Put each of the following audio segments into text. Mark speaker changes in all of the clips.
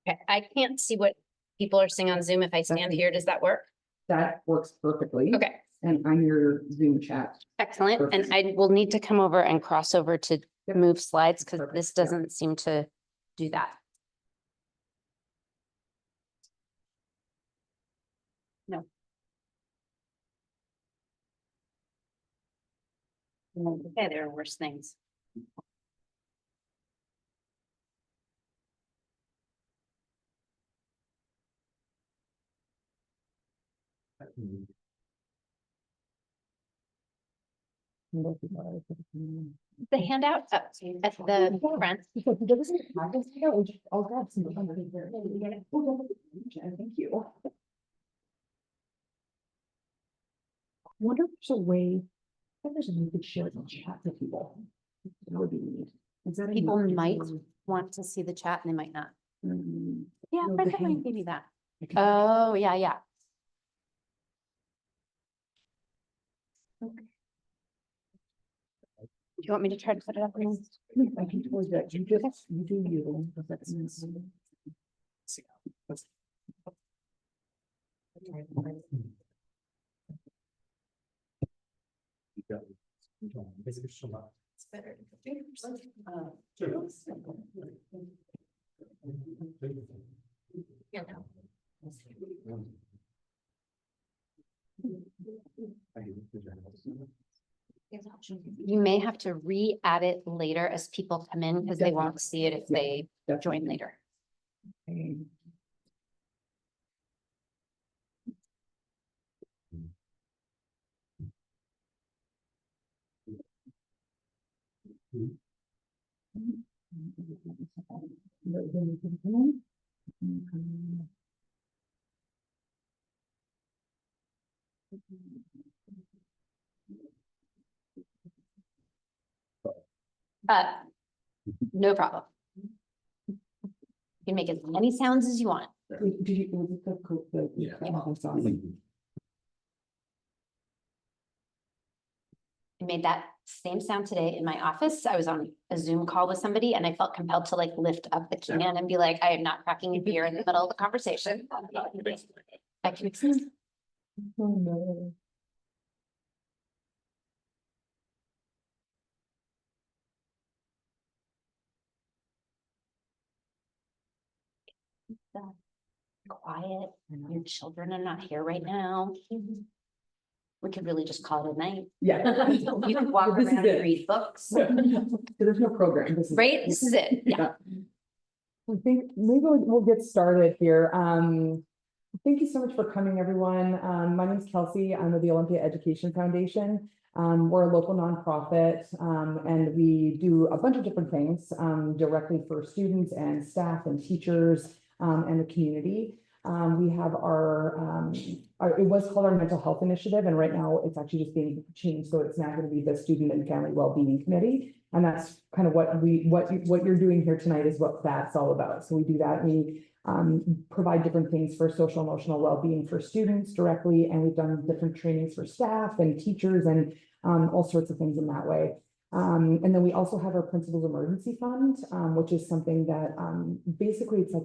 Speaker 1: Okay, I can't see what people are seeing on Zoom. If I stand here, does that work?
Speaker 2: That works perfectly.
Speaker 1: Okay,
Speaker 2: And I'm your Zoom chat.
Speaker 1: excellent. And I will need to come over and cross over to
Speaker 2: Yep.
Speaker 1: move slides because
Speaker 2: Perfect,
Speaker 1: this
Speaker 2: yeah.
Speaker 1: doesn't seem to do that. No. Okay, there are worse things. The handout up at the front.
Speaker 2: I'll grab some. Thank you. I wonder if there's a way that there's a way to share the chat with people. That would be neat. Is that
Speaker 1: People
Speaker 2: enough?
Speaker 1: might want to see the chat and they might not. Yeah,
Speaker 2: No,
Speaker 1: I
Speaker 2: the
Speaker 1: might
Speaker 2: hand-
Speaker 1: give you that.
Speaker 2: I can-
Speaker 1: Oh, yeah, yeah. Okay. Do you want me to try to put it up?
Speaker 2: I can totally do that. You do you. but that's nice.
Speaker 1: It's better. You may have to re-add it later as people come in because they won't see it if they join later.
Speaker 2: Okay.
Speaker 1: No problem. You can make as many sounds as you want.
Speaker 2: Did you? Was it the-
Speaker 3: Yeah.
Speaker 2: Oh, awesome.
Speaker 1: I made that same sound today in my office. I was on a Zoom call with somebody and I felt compelled to like lift up the can and be like, I am not cracking a beer in the middle of the conversation. I can
Speaker 2: Oh, no.
Speaker 1: quiet. Your children are not here right now. We could really just call it a night.
Speaker 2: Yeah.
Speaker 1: You could walk
Speaker 2: This is
Speaker 1: around and
Speaker 2: it.
Speaker 1: read books,
Speaker 2: There's no program. This is.
Speaker 1: right? This is it. Yeah.
Speaker 2: I think maybe we'll get started here. Thank you so much for coming, everyone. My name is Kelsey. I'm with the Olympia Education Foundation. We're a local nonprofit, and we do a bunch of different things directly for students and staff and teachers and the community. We have it was called our mental health initiative, and right now it's actually just being changed. So it's now going to be the Student and Family Wellbeing Committee. And that's kind of what you're doing here tonight is what that's all about. So we do that. We provide different things for social emotional well-being for students directly, and we've done different trainings for staff and teachers and all sorts of things in that way. And then we also have our Principal's Emergency Fund, which is something that basically it's like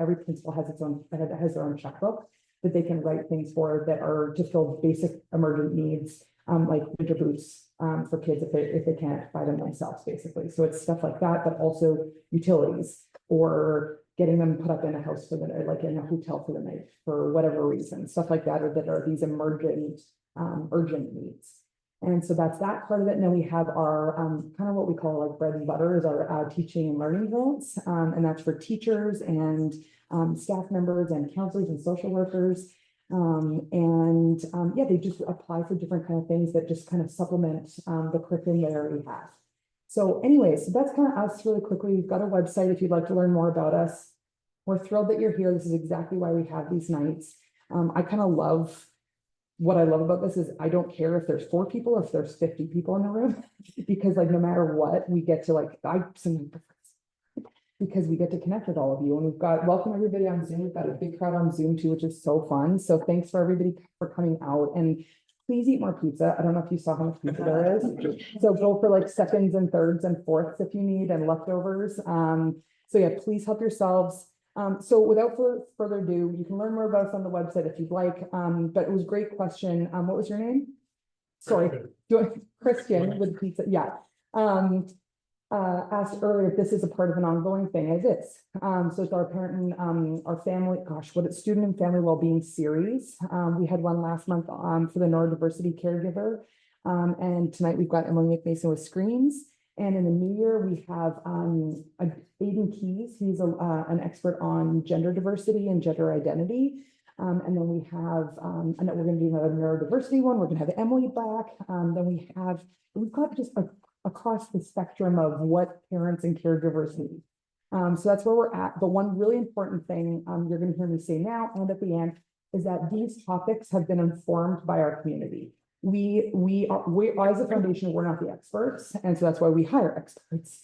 Speaker 2: every principal has their own checkbook that they can write things for that are to fill basic emergent needs, like winter boots for kids if they can't buy them themselves, basically. So it's stuff like that, but also utilities or getting them put up in a house for the night, like in a hotel for the night for whatever reason, stuff like that, or that are these emergent, urgent needs. And so that's that part of it. And then we have our kind of what we call like bread and butter is our teaching and learning grants. And that's for teachers and staff members and counselors and social workers. Yeah, they just apply for different kind of things that just kind of supplement the curriculum they already have. So anyways, so that's kind of us really quickly. We've got a website if you'd like to learn more about us. We're thrilled that you're here. This is exactly why we have these nights. I kind of love what I love about this is I don't care if there's 4 people or if there's 50 people in the room, because like no matter what, we get to like because we get to connect with all of you. And we've got welcome everybody on Zoom. We've got a big crowd on Zoom too, which is so fun. So thanks for everybody for coming out, and please eat more pizza. I don't know if you saw how much pizza there is. So go for like seconds and thirds and fourths if you need, and leftovers. So yeah, please help yourselves. So without further ado, you can learn more about us on the website if you'd like, but it was a great question. What was your name? Sorry, Christian with pizza, yeah. Asked earlier if this is a part of an ongoing thing. It is. So it's our parent and our family, gosh, what it's student and family wellbeing series. We had one last month for the neurodiversity caregiver. And tonight we've got Emily McMason with screens. And in the new year, we have Aiden Keys. He's an expert on gender diversity and gender identity. And then we have, I know we're going to do another neurodiversity one. We're going to have Emily back. Then we've got just across the spectrum of what parents and caregivers need. So that's where we're at. But one really important thing you're going to hear me say now and at the end is that these topics have been informed by our community. We as a foundation, we're not the experts, and so that's why we hire experts.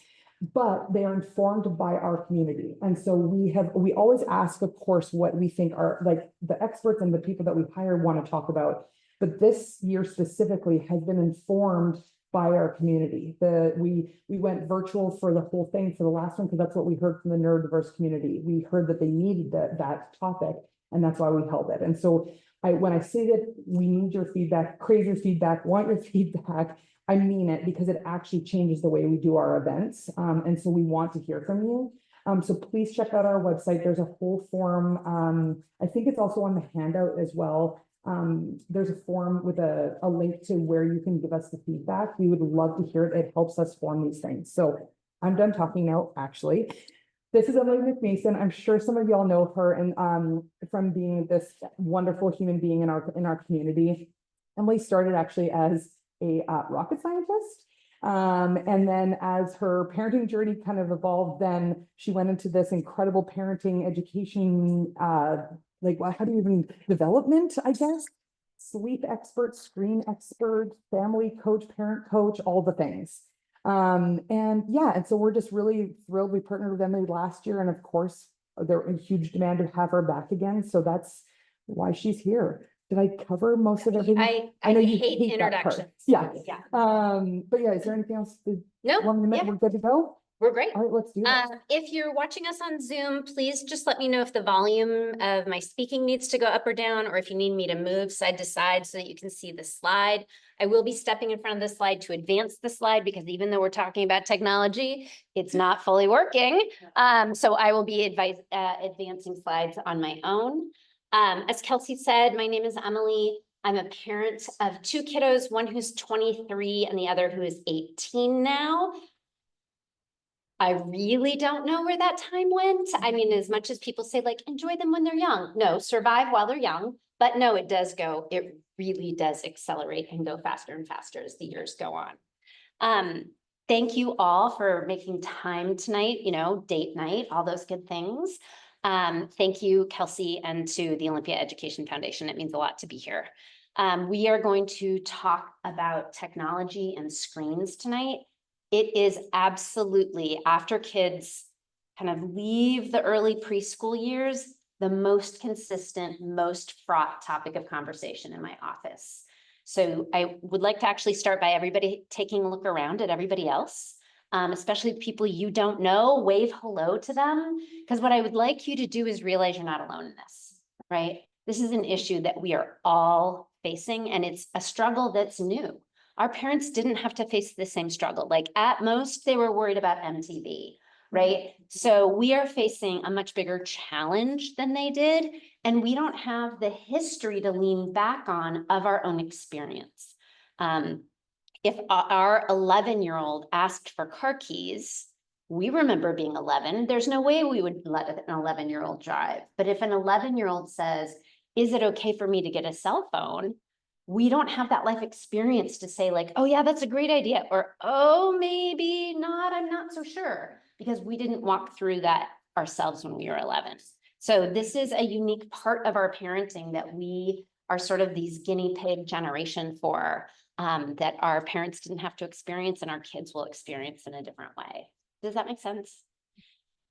Speaker 2: But they are informed by our community, and so we always ask, of course, what we think are like the experts and the people that we hire want to talk about. But this year specifically has been informed by our community. We went virtual for the whole thing for the last one because that's what we heard from the neurodiverse community. We heard that they needed that topic, and that's why we held it. And so when I say that we need your feedback, crave your feedback, want your feedback, I mean it because it actually changes the way we do our events. And so we want to hear from you. So please check out our website. There's a whole form. I think it's also on the handout as well. There's a form with a link to where you can give us the feedback. We would love to hear it. It helps us form these things. So I'm done talking now, actually. This is Emily McMason. I'm sure some of y'all know her and from being this wonderful human being in our community. Emily started actually as a rocket scientist. And then as her parenting journey kind of evolved, then she went into this incredible parenting education, like how do you even development, I guess, sleep expert, screen expert, family coach, parent coach, all the things. And yeah, and so we're just really thrilled. We partnered with Emily last year, and of course, they're in huge demand to have her back again. So that's why she's here. Did I cover most of everything?
Speaker 1: I
Speaker 2: know
Speaker 1: hate
Speaker 2: you hate
Speaker 1: introductions.
Speaker 2: Yeah.
Speaker 1: Yeah.
Speaker 2: But yeah, is there anything else?
Speaker 1: No,
Speaker 2: We're good to go?
Speaker 1: we're great.
Speaker 2: All right, let's do it.
Speaker 1: If you're watching us on Zoom, please just let me know if the volume of my speaking needs to go up or down, or if you need me to move side to side so that you can see the slide. I will be stepping in front of the slide to advance the slide because even though we're talking about technology, it's not fully working. So I will be advancing slides on my own. As Kelsey said, my name is Emily. I'm a parent of two kiddos, one who's 23 and the other who is 18 now. I really don't know where that time went. I mean, as much as people say, like, enjoy them when they're young. No, survive while they're young. But no, it really does accelerate and go faster and faster as the years go on. Thank you all for making time tonight, date night, all those good things. Thank you, Kelsey, and to the Olympia Education Foundation. It means a lot to be here. We are going to talk about technology and screens tonight. It is absolutely, after kids kind of leave the early preschool years, the most consistent, most fraught topic of conversation in my office. So I would like to actually start by everybody taking a look around at everybody else, especially people you don't know. Wave hello to them, because what I would like you to do is realize you're not alone in this, right? This is an issue that we are all facing, and it's a struggle that's new. Our parents didn't have to face the same struggle. Like at most, they were worried about MTV, right? So we are facing a much bigger challenge than they did. And we don't have the history to lean back on of our own experience. If our 11-year-old asked for car keys, we remember being 11. There's no way we would let an 11-year-old drive. But if an 11-year-old says, is it okay for me to get a cell phone? We don't have that life experience to say like, oh yeah, that's a great idea. Or, oh, maybe not, I'm not so sure. Because we didn't walk through that ourselves when we were 11. So this is a unique part of our parenting that we are sort of these guinea pig generation for, that our parents didn't have to experience and our kids will experience in a different way. Does that make sense?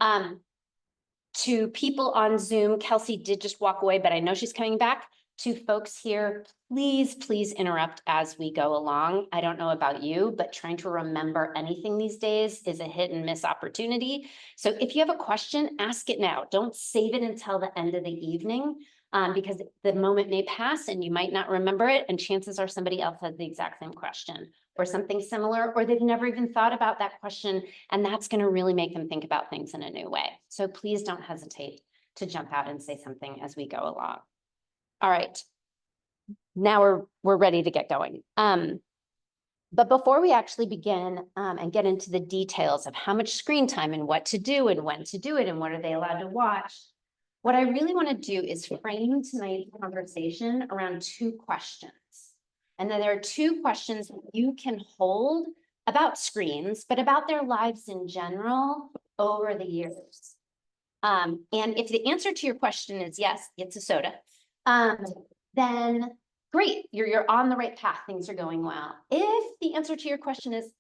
Speaker 1: To people on Zoom, Kelsey did just walk away, but I know she's coming back. To folks here, please interrupt as we go along. I don't know about you, but trying to remember anything these days is a hit and miss opportunity. So if you have a question, ask it now. Don't save it until the end of the evening, because the moment may pass and you might not remember it, and chances are somebody else has the exact same question or something similar, or they've never even thought about that question, and that's going to really make them think about things in a new way. So please don't hesitate to jump out and say something as we go along. All right, now we're ready to get going. But before we actually begin and get into the details of how much screen time and what to do and when to do it and what are they allowed to watch, what I really want to do is frame tonight's conversation around two questions. And then there are two questions that you can hold about screens, but about their lives in general over the years. And if the answer to your question is yes, it's a soda, then great, you're on the right path, things are going well. If the answer to your question is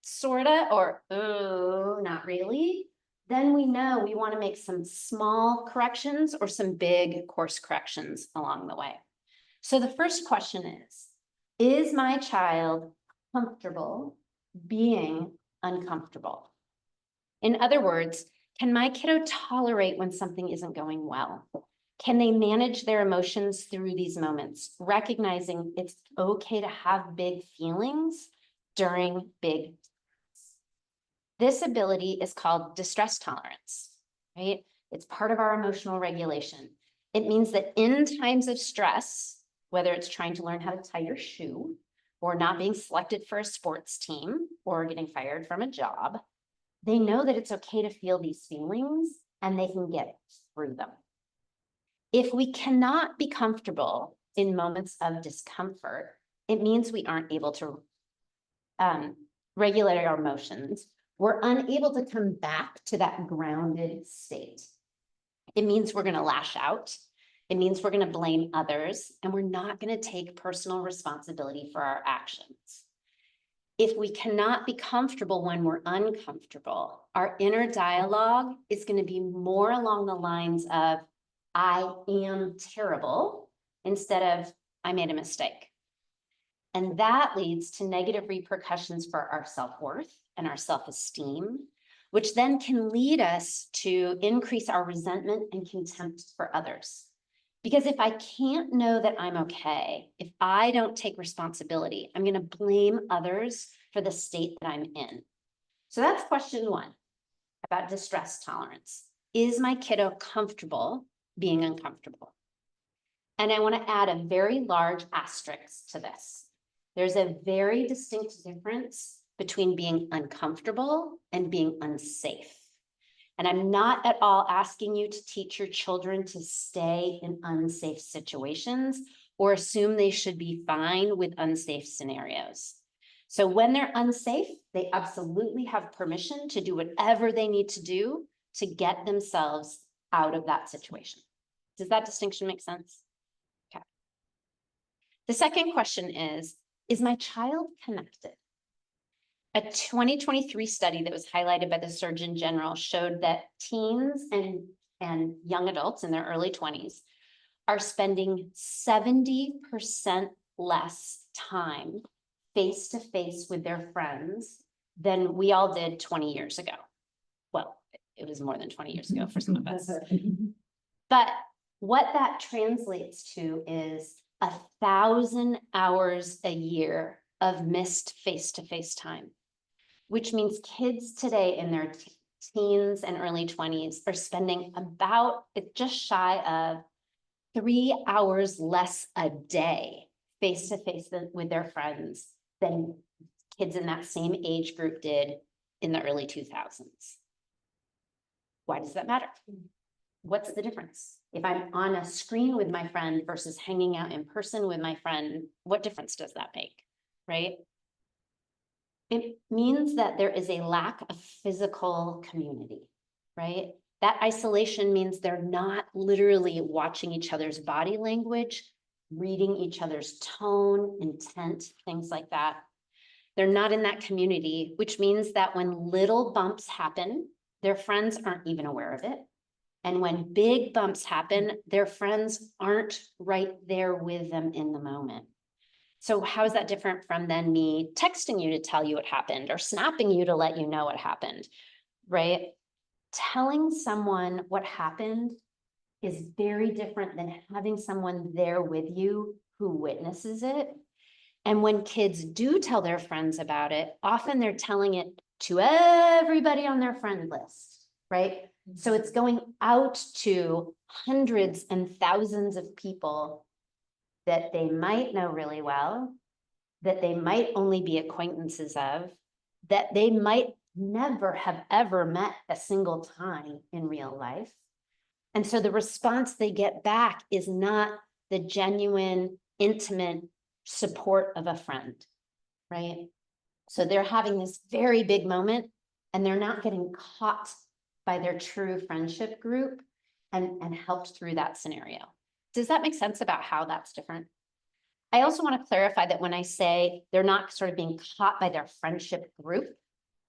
Speaker 1: sorta or oh, not really, then we know we want to make some small corrections or some big course corrections along the way. So the first question is my child comfortable being uncomfortable? In other words, can my kiddo tolerate when something isn't going well? Can they manage their emotions through these moments, recognizing it's okay to have big feelings during big? This ability is called distress tolerance, right? It's part of our emotional regulation. It means that in times of stress, whether it's trying to learn how to tie your shoe, or not being selected for a sports team, or getting fired from a job, they know that it's okay to feel these feelings and they can get through them. If we cannot be comfortable in moments of discomfort, it means we aren't able to regulate our emotions. We're unable to come back to that grounded state. It means we're going to lash out. It means we're going to blame others, and we're not going to take personal responsibility for our actions. If we cannot be comfortable when we're uncomfortable, our inner dialogue is going to be more along the lines of, I am terrible, instead of, I made a mistake. And that leads to negative repercussions for our self-worth and our self-esteem, which then can lead us to increase our resentment and contempt for others. Because if I can't know that I'm okay, if I don't take responsibility, I'm going to blame others for the state that I'm in. So that's question one about distress tolerance. Is my kiddo comfortable being uncomfortable? And I want to add a very large asterisk to this. There's a very distinct difference between being uncomfortable and being unsafe. And I'm not at all asking you to teach your children to stay in unsafe situations or assume they should be fine with unsafe scenarios. So when they're unsafe, they absolutely have permission to do whatever they need to do to get themselves out of that situation. Does that distinction make sense? Okay. The second question is my child connected? A 2023 study that was highlighted by the Surgeon General showed that teens and young adults in their early 20s are spending 70% less time face-to-face with their friends than we all did 20 years ago. Well, it was more than 20 years ago for some of us. But what that translates to is 1,000 hours a year of missed face-to-face time, which means kids today in their teens and early 20s are spending about just shy of 3 hours less a day face-to-face with their friends than kids in that same age group did in the early 2000s. Why does that matter? What's the difference? If I'm on a screen with my friend versus hanging out in person with my friend, what difference does that make, right? It means that there is a lack of physical community, right? That isolation means they're not literally watching each other's body language, reading each other's tone, intent, things like that. They're not in that community, which means that when little bumps happen, their friends aren't even aware of it. And when big bumps happen, their friends aren't right there with them in the moment. So how is that different from then me texting you to tell you what happened or snapping you to let you know what happened, right? Telling someone what happened is very different than having someone there with you who witnesses it. And when kids do tell their friends about it, often they're telling it to everybody on their friend list, right? So it's going out to hundreds and thousands of people that they might know really well, that they might only be acquaintances of, that they might never have ever met a single time in real life. And so the response they get back is not the genuine, intimate support of a friend, right? So they're having this very big moment and they're not getting caught by their true friendship group and helped through that scenario. Does that make sense about how that's different? I also want to clarify that when I say they're not sort of being caught by their friendship group,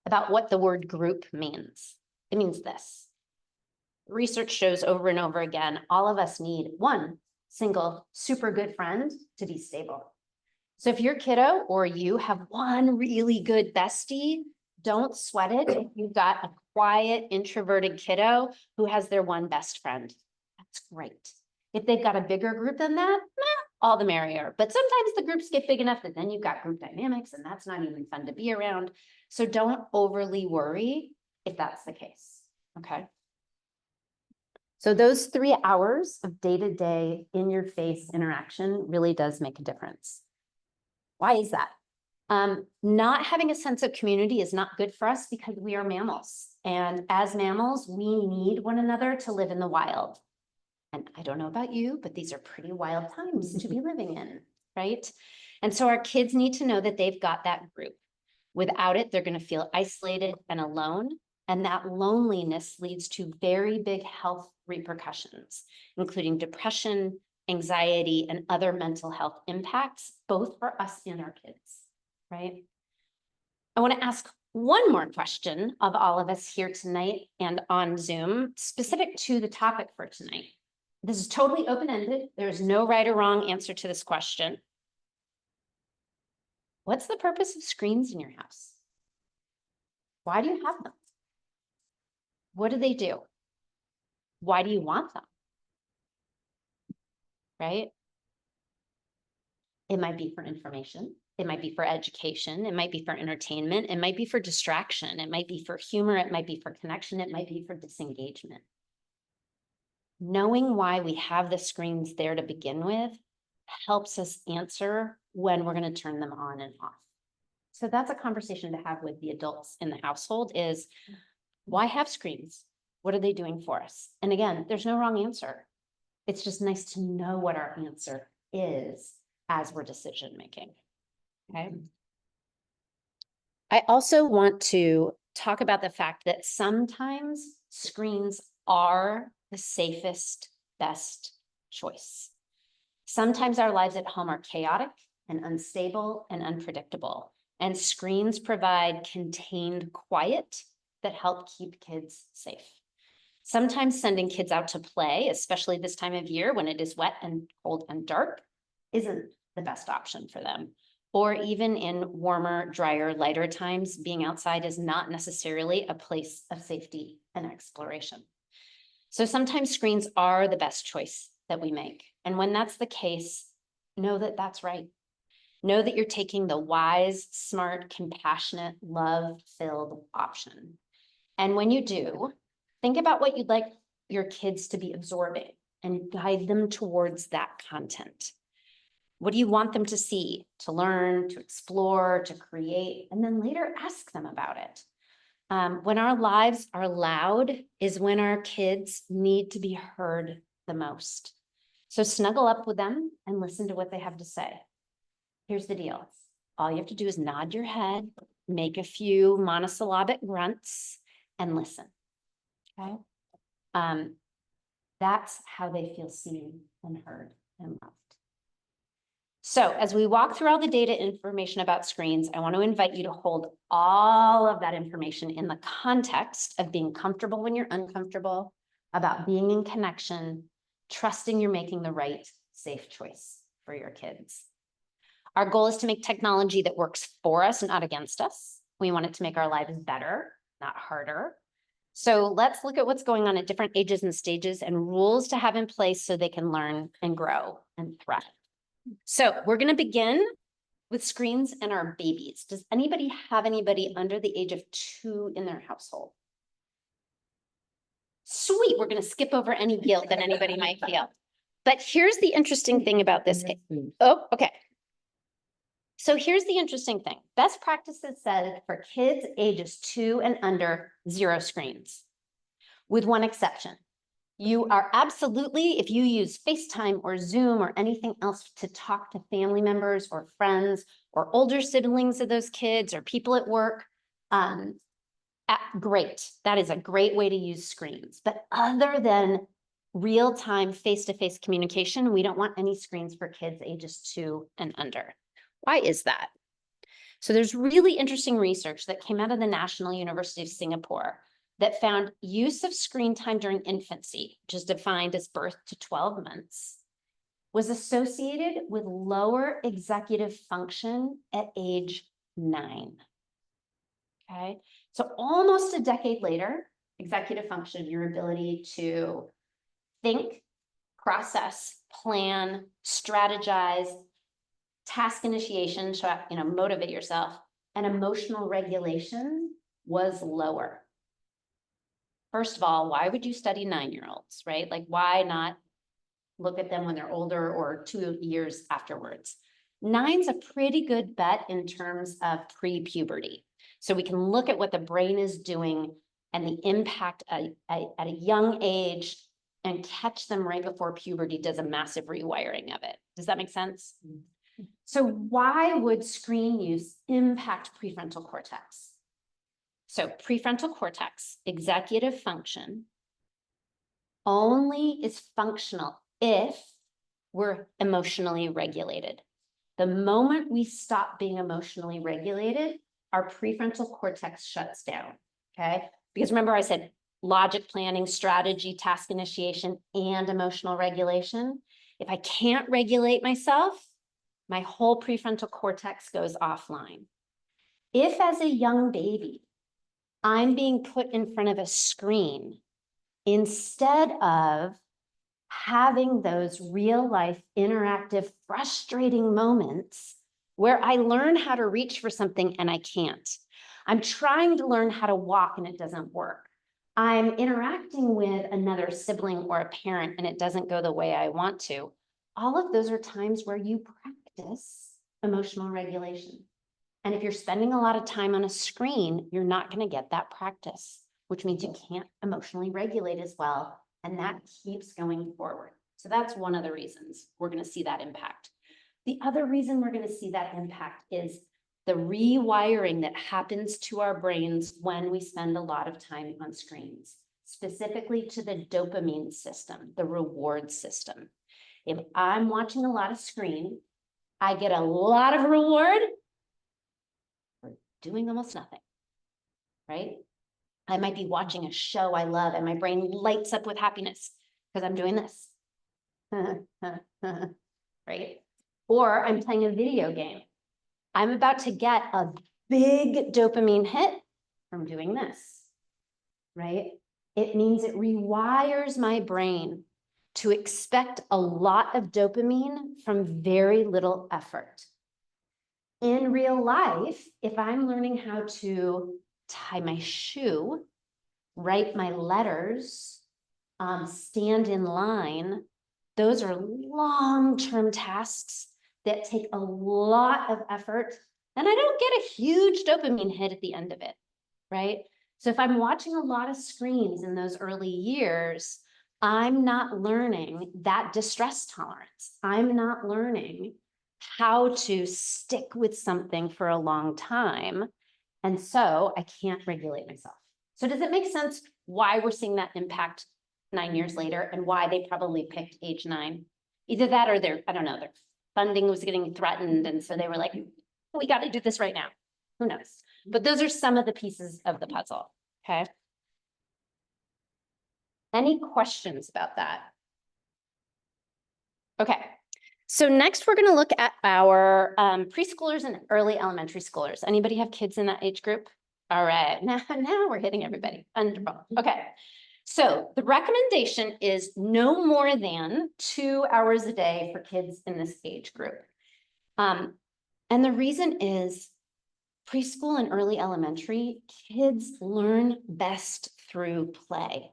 Speaker 1: about what the word group means. It means this. Research shows over and over again, all of us need one single super good friend to be stable. So if your kiddo or you have one really good bestie, don't sweat it if you've got a quiet, introverted kiddo who has their one best friend. That's great. If they've got a bigger group than that, all the merrier. But sometimes the groups get big enough that then you've got group dynamics and that's not even fun to be around. So don't overly worry if that's the case, okay? So those 3 hours of day-to-day in-your-face interaction really does make a difference. Why is that? Not having a sense of community is not good for us because we are mammals. And as mammals, we need one another to live in the wild. And I don't know about you, but these are pretty wild times to be living in, right? And so our kids need to know that they've got that group. Without it, they're going to feel isolated and alone. And that loneliness leads to very big health repercussions, including depression, anxiety, and other mental health impacts, both for us and our kids, right? I want to ask one more question of all of us here tonight and on Zoom, specific to the topic for tonight. This is totally open-ended. There's no right or wrong answer to this question. What's the purpose of screens in your house? Why do you have them? What do they do? Why do you want them? Right? It might be for information. It might be for education. It might be for entertainment. It might be for distraction. It might be for humor. It might be for connection. It might be for disengagement. Knowing why we have the screens there to begin with helps us answer when we're going to turn them on and off. So that's a conversation to have with the adults in the household is, why have screens? What are they doing for us? And again, there's no wrong answer. It's just nice to know what our answer is as we're decision making, okay? I also want to talk about the fact that sometimes screens are the safest, best choice. Sometimes our lives at home are chaotic and unstable and unpredictable, and screens provide contained quiet that help keep kids safe. Sometimes sending kids out to play, especially this time of year when it is wet and cold and dark, isn't the best option for them. Or even in warmer, drier, lighter times, being outside is not necessarily a place of safety and exploration. So sometimes screens are the best choice that we make. And when that's the case, know that that's right. Know that you're taking the wise, smart, compassionate, love-filled option. And when you do, think about what you'd like your kids to be absorbing and guide them towards that content. What do you want them to see, to learn, to explore, to create, and then later ask them about it? When our lives are loud is when our kids need to be heard the most. So snuggle up with them and listen to what they have to say. Here's the deal. All you have to do is nod your head, make a few monosyllabic grunts, and listen, okay? That's how they feel seen and heard and loved. So as we walk through all the data information about screens, I want to invite you to hold all of that information in the context of being comfortable when you're uncomfortable, about being in connection, trusting you're making the right, safe choice for your kids. Our goal is to make technology that works for us, not against us. We want it to make our lives better, not harder. So let's look at what's going on at different ages and stages and rules to have in place so they can learn and grow and thrive. So we're going to begin with screens and our babies. Does anybody have anybody under the age of 2 in their household? Sweet, we're going to skip over any guilt that anybody might feel. But here's the interesting thing about this. Oh, okay. So here's the interesting thing. Best practices said for kids ages 2 and under, 0 screens, with one exception. You are absolutely, if you use FaceTime or Zoom or anything else to talk to family members or friends or older siblings of those kids or people at work, great. That is a great way to use screens. But other than real-time face-to-face communication, we don't want any screens for kids ages 2 and under. Why is that? So there's really interesting research that came out of the National University of Singapore that found use of screen time during infancy, which is defined as birth to 12 months, was associated with lower executive function at age 9. Okay, so almost a decade later, executive function, your ability to think, process, plan, strategize, task initiation, motivate yourself, and emotional regulation was lower. First of all, why would you study 9-year-olds, right? Like, why not look at them when they're older or 2 years afterwards? 9's a pretty good bet in terms of pre-puberty. So we can look at what the brain is doing and the impact at a young age and catch them right before puberty does a massive rewiring of it. Does that make sense? So why would screen use impact prefrontal cortex? So prefrontal cortex, executive function, only is functional if we're emotionally regulated. The moment we stop being emotionally regulated, our prefrontal cortex shuts down, okay? Because remember I said logic, planning, strategy, task initiation, and emotional regulation. If I can't regulate myself, my whole prefrontal cortex goes offline. If as a young baby, I'm being put in front of a screen instead of having those real life interactive, frustrating moments where I learn how to reach for something and I can't. I'm trying to learn how to walk and it doesn't work. I'm interacting with another sibling or a parent and it doesn't go the way I want to. All of those are times where you practice emotional regulation. And if you're spending a lot of time on a screen, you're not going to get that practice, which means you can't emotionally regulate as well. And that keeps going forward. So that's one of the reasons we're going to see that impact. The other reason we're going to see that impact is the rewiring that happens to our brains when we spend a lot of time on screens, specifically to the dopamine system, the reward system. If I'm watching a lot of screen, I get a lot of reward for doing almost nothing, right? I might be watching a show I love and my brain lights up with happiness because I'm doing this, right? Or I'm playing a video game. I'm about to get a big dopamine hit from doing this, right? It means it rewires my brain to expect a lot of dopamine from very little effort. In real life, if I'm learning how to tie my shoe, write my letters, stand in line, those are long-term tasks that take a lot of effort, and I don't get a huge dopamine hit at the end of it, right? So if I'm watching a lot of screens in those early years, I'm not learning that distress tolerance. I'm not learning how to stick with something for a long time. And so I can't regulate myself. So does it make sense why we're seeing that impact 9 years later and why they probably picked age 9? Either that or I don't know, their funding was getting threatened. And so they were like, we got to do this right now. Who knows? But those are some of the pieces of the puzzle. Okay. Any questions about that? Okay, so next we're going to look at our preschoolers and early elementary schoolers. Anybody have kids in that age group? All right, now we're hitting everybody. Wonderful. Okay, so the recommendation is no more than 2 hours a day for kids in this age group. And the reason is preschool and early elementary kids learn best through play,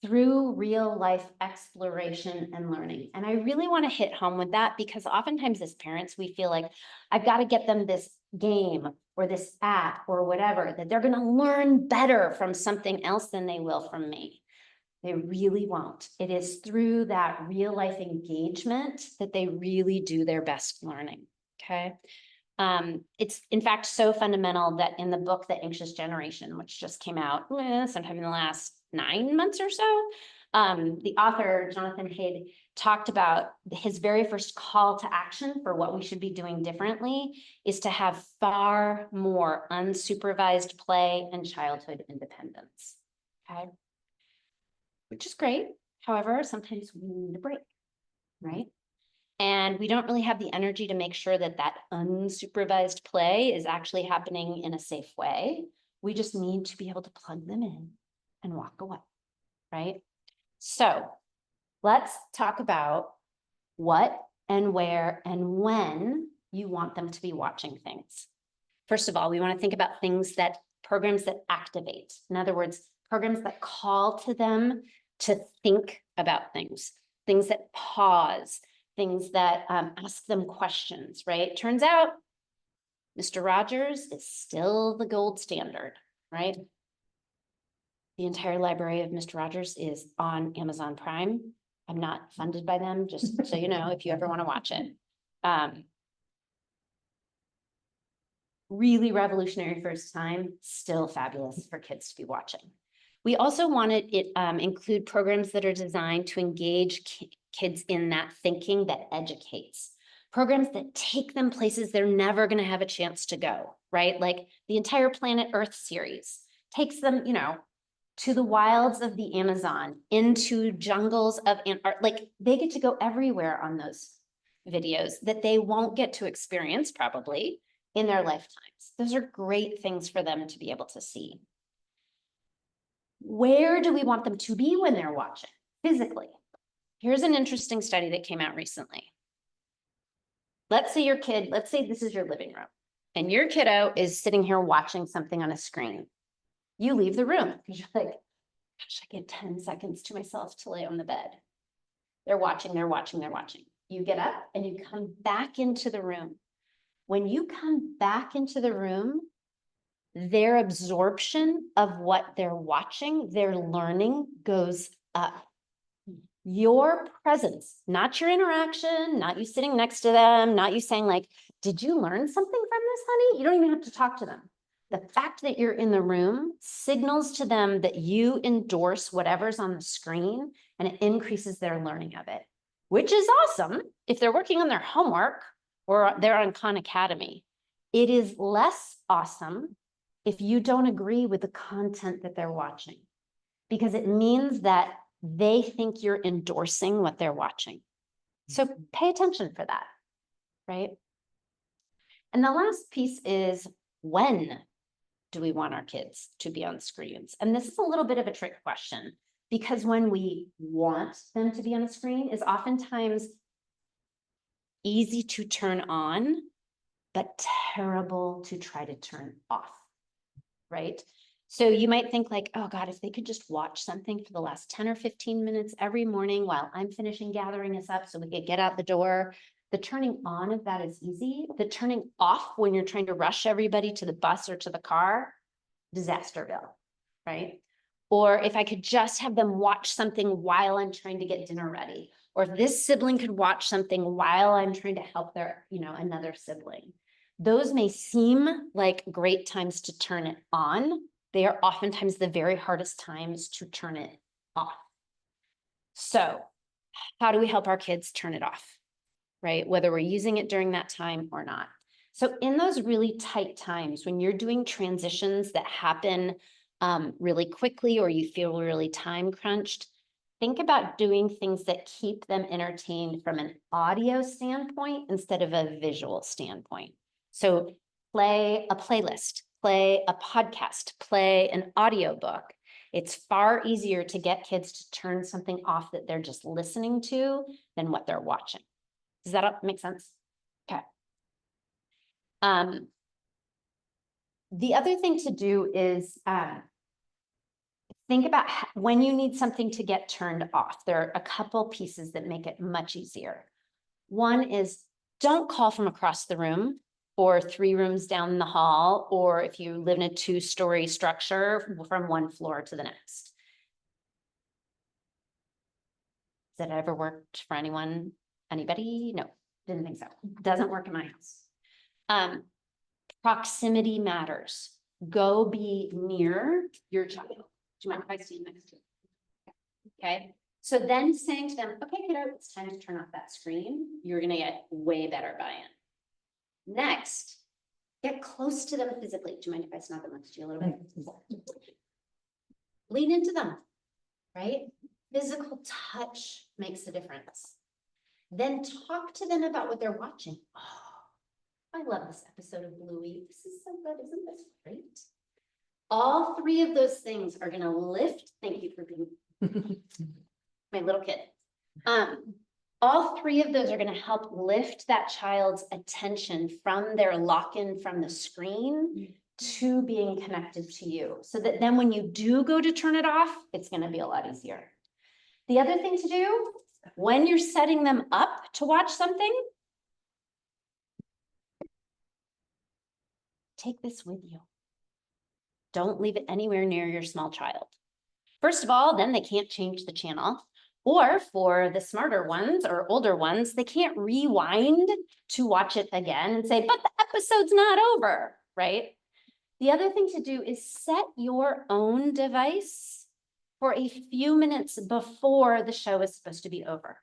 Speaker 1: through real life exploration and learning. And I really want to hit home with that because oftentimes as parents, we feel like I've got to get them this game or this app or whatever, that they're going to learn better from something else than they will from me. They really won't. It is through that real life engagement that they really do their best learning. Okay. It's in fact so fundamental that in the book, The Anxious Generation, which just came out sometime in the last 9 months or so, the author, Jonathan Haidt, talked about his very first call to action for what we should be doing differently is to have far more unsupervised play and childhood independence. Okay. Which is great. However, sometimes we need a break, right? And we don't really have the energy to make sure that that unsupervised play is actually happening in a safe way. We just need to be able to plug them in and walk away, right? So let's talk about what and where and when you want them to be watching things. First of all, we want to think about programs that activate. In other words, programs that call to them to think about things that pause, things that ask them questions, right? Turns out Mr. Rogers is still the gold standard, right? The entire library of Mr. Rogers is on Amazon Prime. I'm not funded by them, just so you know, if you ever want to watch it. Really revolutionary first time, still fabulous for kids to be watching. We also wanted it include programs that are designed to engage kids in that thinking that educates. Programs that take them places they're never going to have a chance to go, right? Like the entire Planet Earth series takes them, you know, to the wilds of the Amazon, into jungles of Antarctica. Like they get to go everywhere on those videos that they won't get to experience probably in their lifetimes. Those are great things for them to be able to see. Where do we want them to be when they're watching? Physically. Here's an interesting study that came out recently. Let's say this is your living room, and your kiddo is sitting here watching something on a screen. You leave the room because you're like, gosh, I get 10 seconds to myself to lay on the bed. They're watching. You get up and you come back into the room. When you come back into the room, their absorption of what they're watching, their learning goes up. Your presence, not your interaction, not you sitting next to them, not you saying like, did you learn something from this, honey? You don't even have to talk to them. The fact that you're in the room signals to them that you endorse whatever's on the screen, and it increases their learning of it, which is awesome if they're working on their homework or they're on Khan Academy. It is less awesome if you don't agree with the content that they're watching, because it means that they think you're endorsing what they're watching. So pay attention for that, right? And the last piece is, when do we want our kids to be on screens? And this is a little bit of a trick question, because when we want them to be on a screen is oftentimes easy to turn on, but terrible to try to turn off, right? So you might think like, oh God, if they could just watch something for the last 10 or 15 minutes every morning while I'm finishing gathering us up so we could get out the door. The turning on of that is easy. The turning off when you're trying to rush everybody to the bus or to the car, Disasterville, right? Or if I could just have them watch something while I'm trying to get dinner ready, or if this sibling could watch something while I'm trying to help their, another sibling. Those may seem like great times to turn it on. They are oftentimes the very hardest times to turn it off. So how do we help our kids turn it off, right? Whether we're using it during that time or not. So in those really tight times, when you're doing transitions that happen really quickly, or you feel really time crunched, think about doing things that keep them entertained from an audio standpoint instead of a visual standpoint. So play a playlist, play a podcast, play an audiobook. It's far easier to get kids to turn something off that they're just listening to than what they're watching. Does that make sense? Okay. The other thing to do is think about when you need something to get turned off. There are a couple pieces that make it much easier. One is don't call from across the room or 3 rooms down the hall, or if you live in a 2-story structure, from one floor to the next. Has that ever worked for anyone? Anybody? No, didn't think so. Doesn't work in my house. Proximity matters. Go be near your child. Do you mind if I stand next to you? Okay. So then saying to them, okay, kiddo, it's time to turn off that screen. You're going to get way better buy-in. Next, get close to them physically. Do you mind if I snuggle next to you a little bit? Lean into them, right? Physical touch makes a difference. Then talk to them about what they're watching. Oh, I love this episode of Bluey. This is so good. Isn't this great? All 3 of those things are going to lift. Thank you for being my little kid. All 3 of those are going to help lift that child's attention from their lock-in from the screen to being connected to you. So that then when you do go to turn it off, it's going to be a lot easier. The other thing to do when you're setting them up to watch something, take this with you. Don't leave it anywhere near your small child. First of all, then they can't change the channel. Or for the smarter ones or older ones, they can't rewind to watch it again and say, but the episode's not over, right? The other thing to do is set your own device for a few minutes before the show is supposed to be over.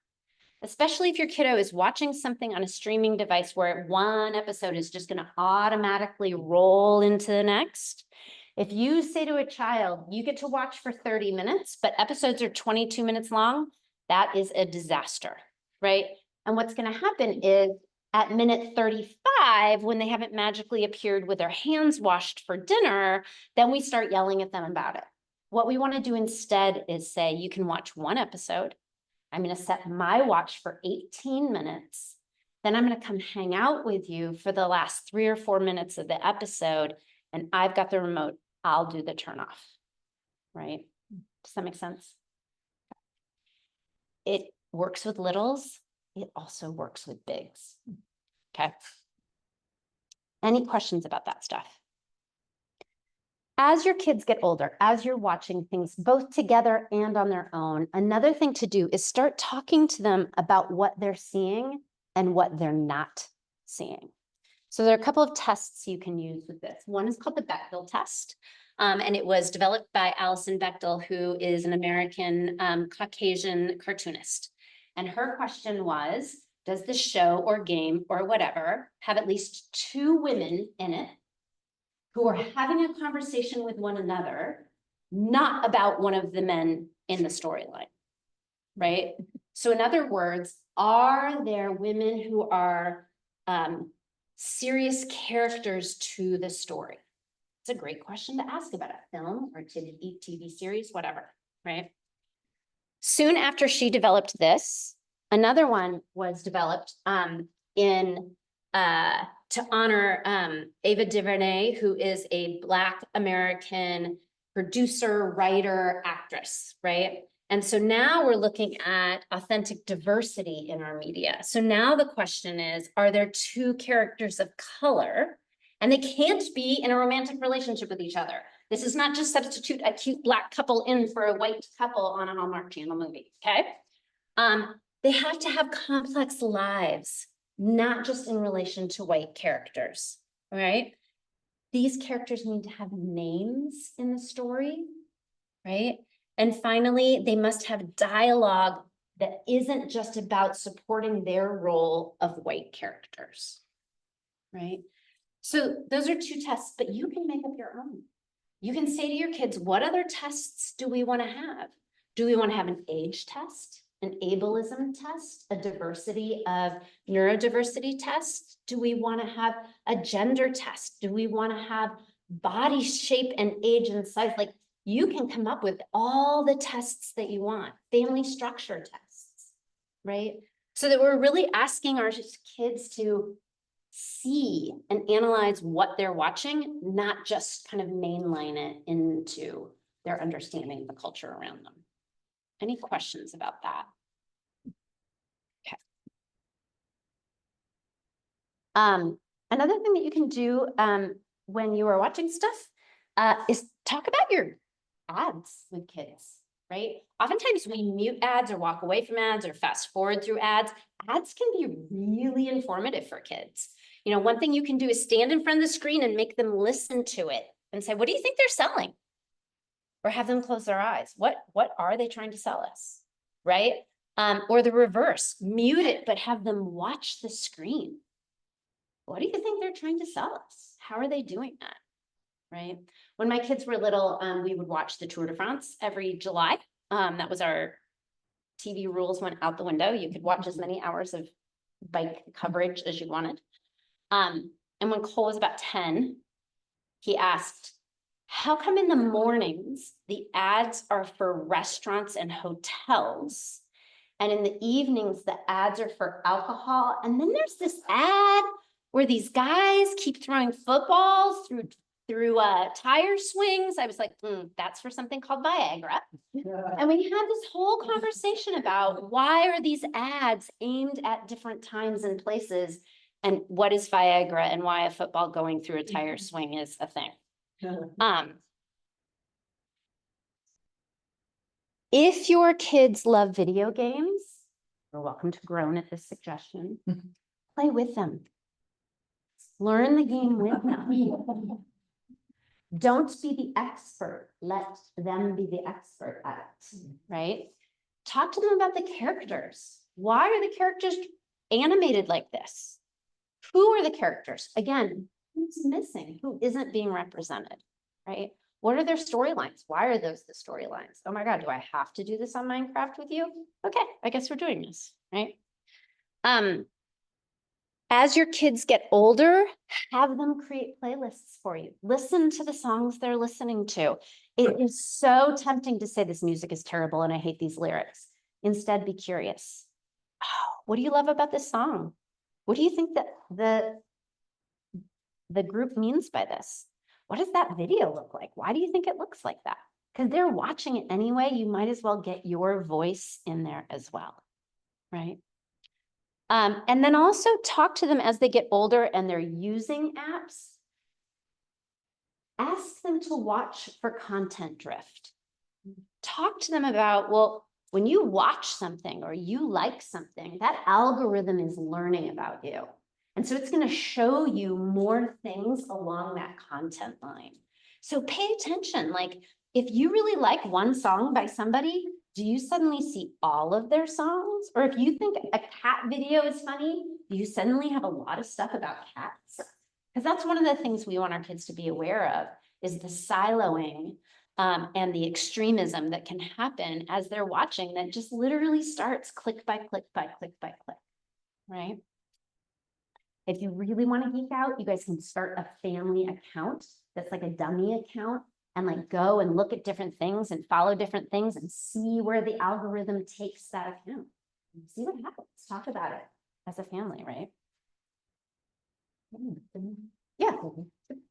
Speaker 1: Especially if your kiddo is watching something on a streaming device where one episode is just going to automatically roll into the next. If you say to a child, you get to watch for 30 minutes, but episodes are 22 minutes long, that is a disaster, right? And what's going to happen is at minute 35, when they haven't magically appeared with their hands washed for dinner, then we start yelling at them about it. What we want to do instead is say, you can watch 1 episode. I'm going to set my watch for 18 minutes. Then I'm going to come hang out with you for the last 3 or 4 minutes of the episode. And I've got the remote. I'll do the turn off, right? Does that make sense? It works with littles. It also works with bigs. Okay. Any questions about that stuff? As your kids get older, as you're watching things both together and on their own, another thing to do is start talking to them about what they're seeing and what they're not seeing. So there are a couple of tests you can use with this. One is called the Bechdel test. And it was developed by Alison Bechdel, who is an American Caucasian cartoonist. And her question was, does the show or game or whatever have at least 2 women in it who are having a conversation with one another, not about one of the men in the storyline, right? So in other words, are there women who are serious characters to the story? It's a great question to ask about a film or TV series, whatever, right? Soon after she developed this, another one was developed to honor Ava DuVernay, who is a Black American producer, writer, actress, right? And so now we're looking at authentic diversity in our media. So now the question is, are there 2 characters of color? And they can't be in a romantic relationship with each other. This is not just substitute a cute Black couple in for a white couple on a Hallmark Channel movie, okay? They have to have complex lives, not just in relation to white characters, all right? These characters need to have names in the story, right? And finally, they must have dialogue that isn't just about supporting their role of white characters, right? So those are 2 tests, but you can make up your own. You can say to your kids, what other tests do we want to have? Do we want to have an age test, an ableism test, a diversity of neurodiversity test? Do we want to have a gender test? Do we want to have body shape and age and size? Like, you can come up with all the tests that you want, family structure tests, right? So that we're really asking our kids to see and analyze what they're watching, not just kind of mainline it into their understanding of the culture around them. Any questions about that? Okay. Another thing that you can do when you are watching stuff is talk about your ads with kids, right? Oftentimes we mute ads or walk away from ads or fast forward through ads. Ads can be really informative for kids. You know, one thing you can do is stand in front of the screen and make them listen to it and say, what do you think they're selling? Or have them close their eyes. What are they trying to sell us, right? Or the reverse, mute it, but have them watch the screen. What do you think they're trying to sell us? How are they doing that? Right? When my kids were little, we would watch the Tour de France every July. That was our TV rules went out the window. You could watch as many hours of bike coverage as you wanted. And when Cole was about 10, he asked, how come in the mornings, the ads are for restaurants and hotels, and in the evenings, the ads are for alcohol? And then there's this ad where these guys keep throwing footballs through tire swings. I was like, that's for something called Viagra. Yeah. And we had this whole conversation about why are these ads aimed at different times and places, and what is Viagra and why a football going through a tire swing is a thing. If your kids love video games, you're welcome to groan at this suggestion. Play with them. Learn the game with them. Don't be the expert. Let them be the expert at it, right? Talk to them about the characters. Why are the characters animated like this? Who are the characters? Again, who's missing? Who isn't being represented, right? What are their storylines? Why are those the storylines? Oh my God, do I have to do this on Minecraft with you? Okay, I guess we're doing this, right? As your kids get older, have them create playlists for you. Listen to the songs they're listening to. It is so tempting to say this music is terrible and I hate these lyrics. Instead, be curious. Oh, what do you love about this song? What do you think that the group means by this? What does that video look like? Why do you think it looks like that? Because they're watching it anyway. You might as well get your voice in there as well, right? And then also talk to them as they get older and they're using apps. Ask them to watch for content drift. Talk to them about, well, when you watch something or you like something, that algorithm is learning about you. And so it's going to show you more things along that content line. So pay attention. Like, if you really like one song by somebody, do you suddenly see all of their songs? Or if you think a cat video is funny, do you suddenly have a lot of stuff about cats? Because that's one of the things we want our kids to be aware of, is the siloing and the extremism that can happen as they're watching, that just literally starts click by click by click by click, right? If you really want to geek out, you guys can start a family account that's like a dummy account, and like go and look at different things and follow different things and see where the algorithm takes that account. See what happens. Talk about it as a family, right? Yeah.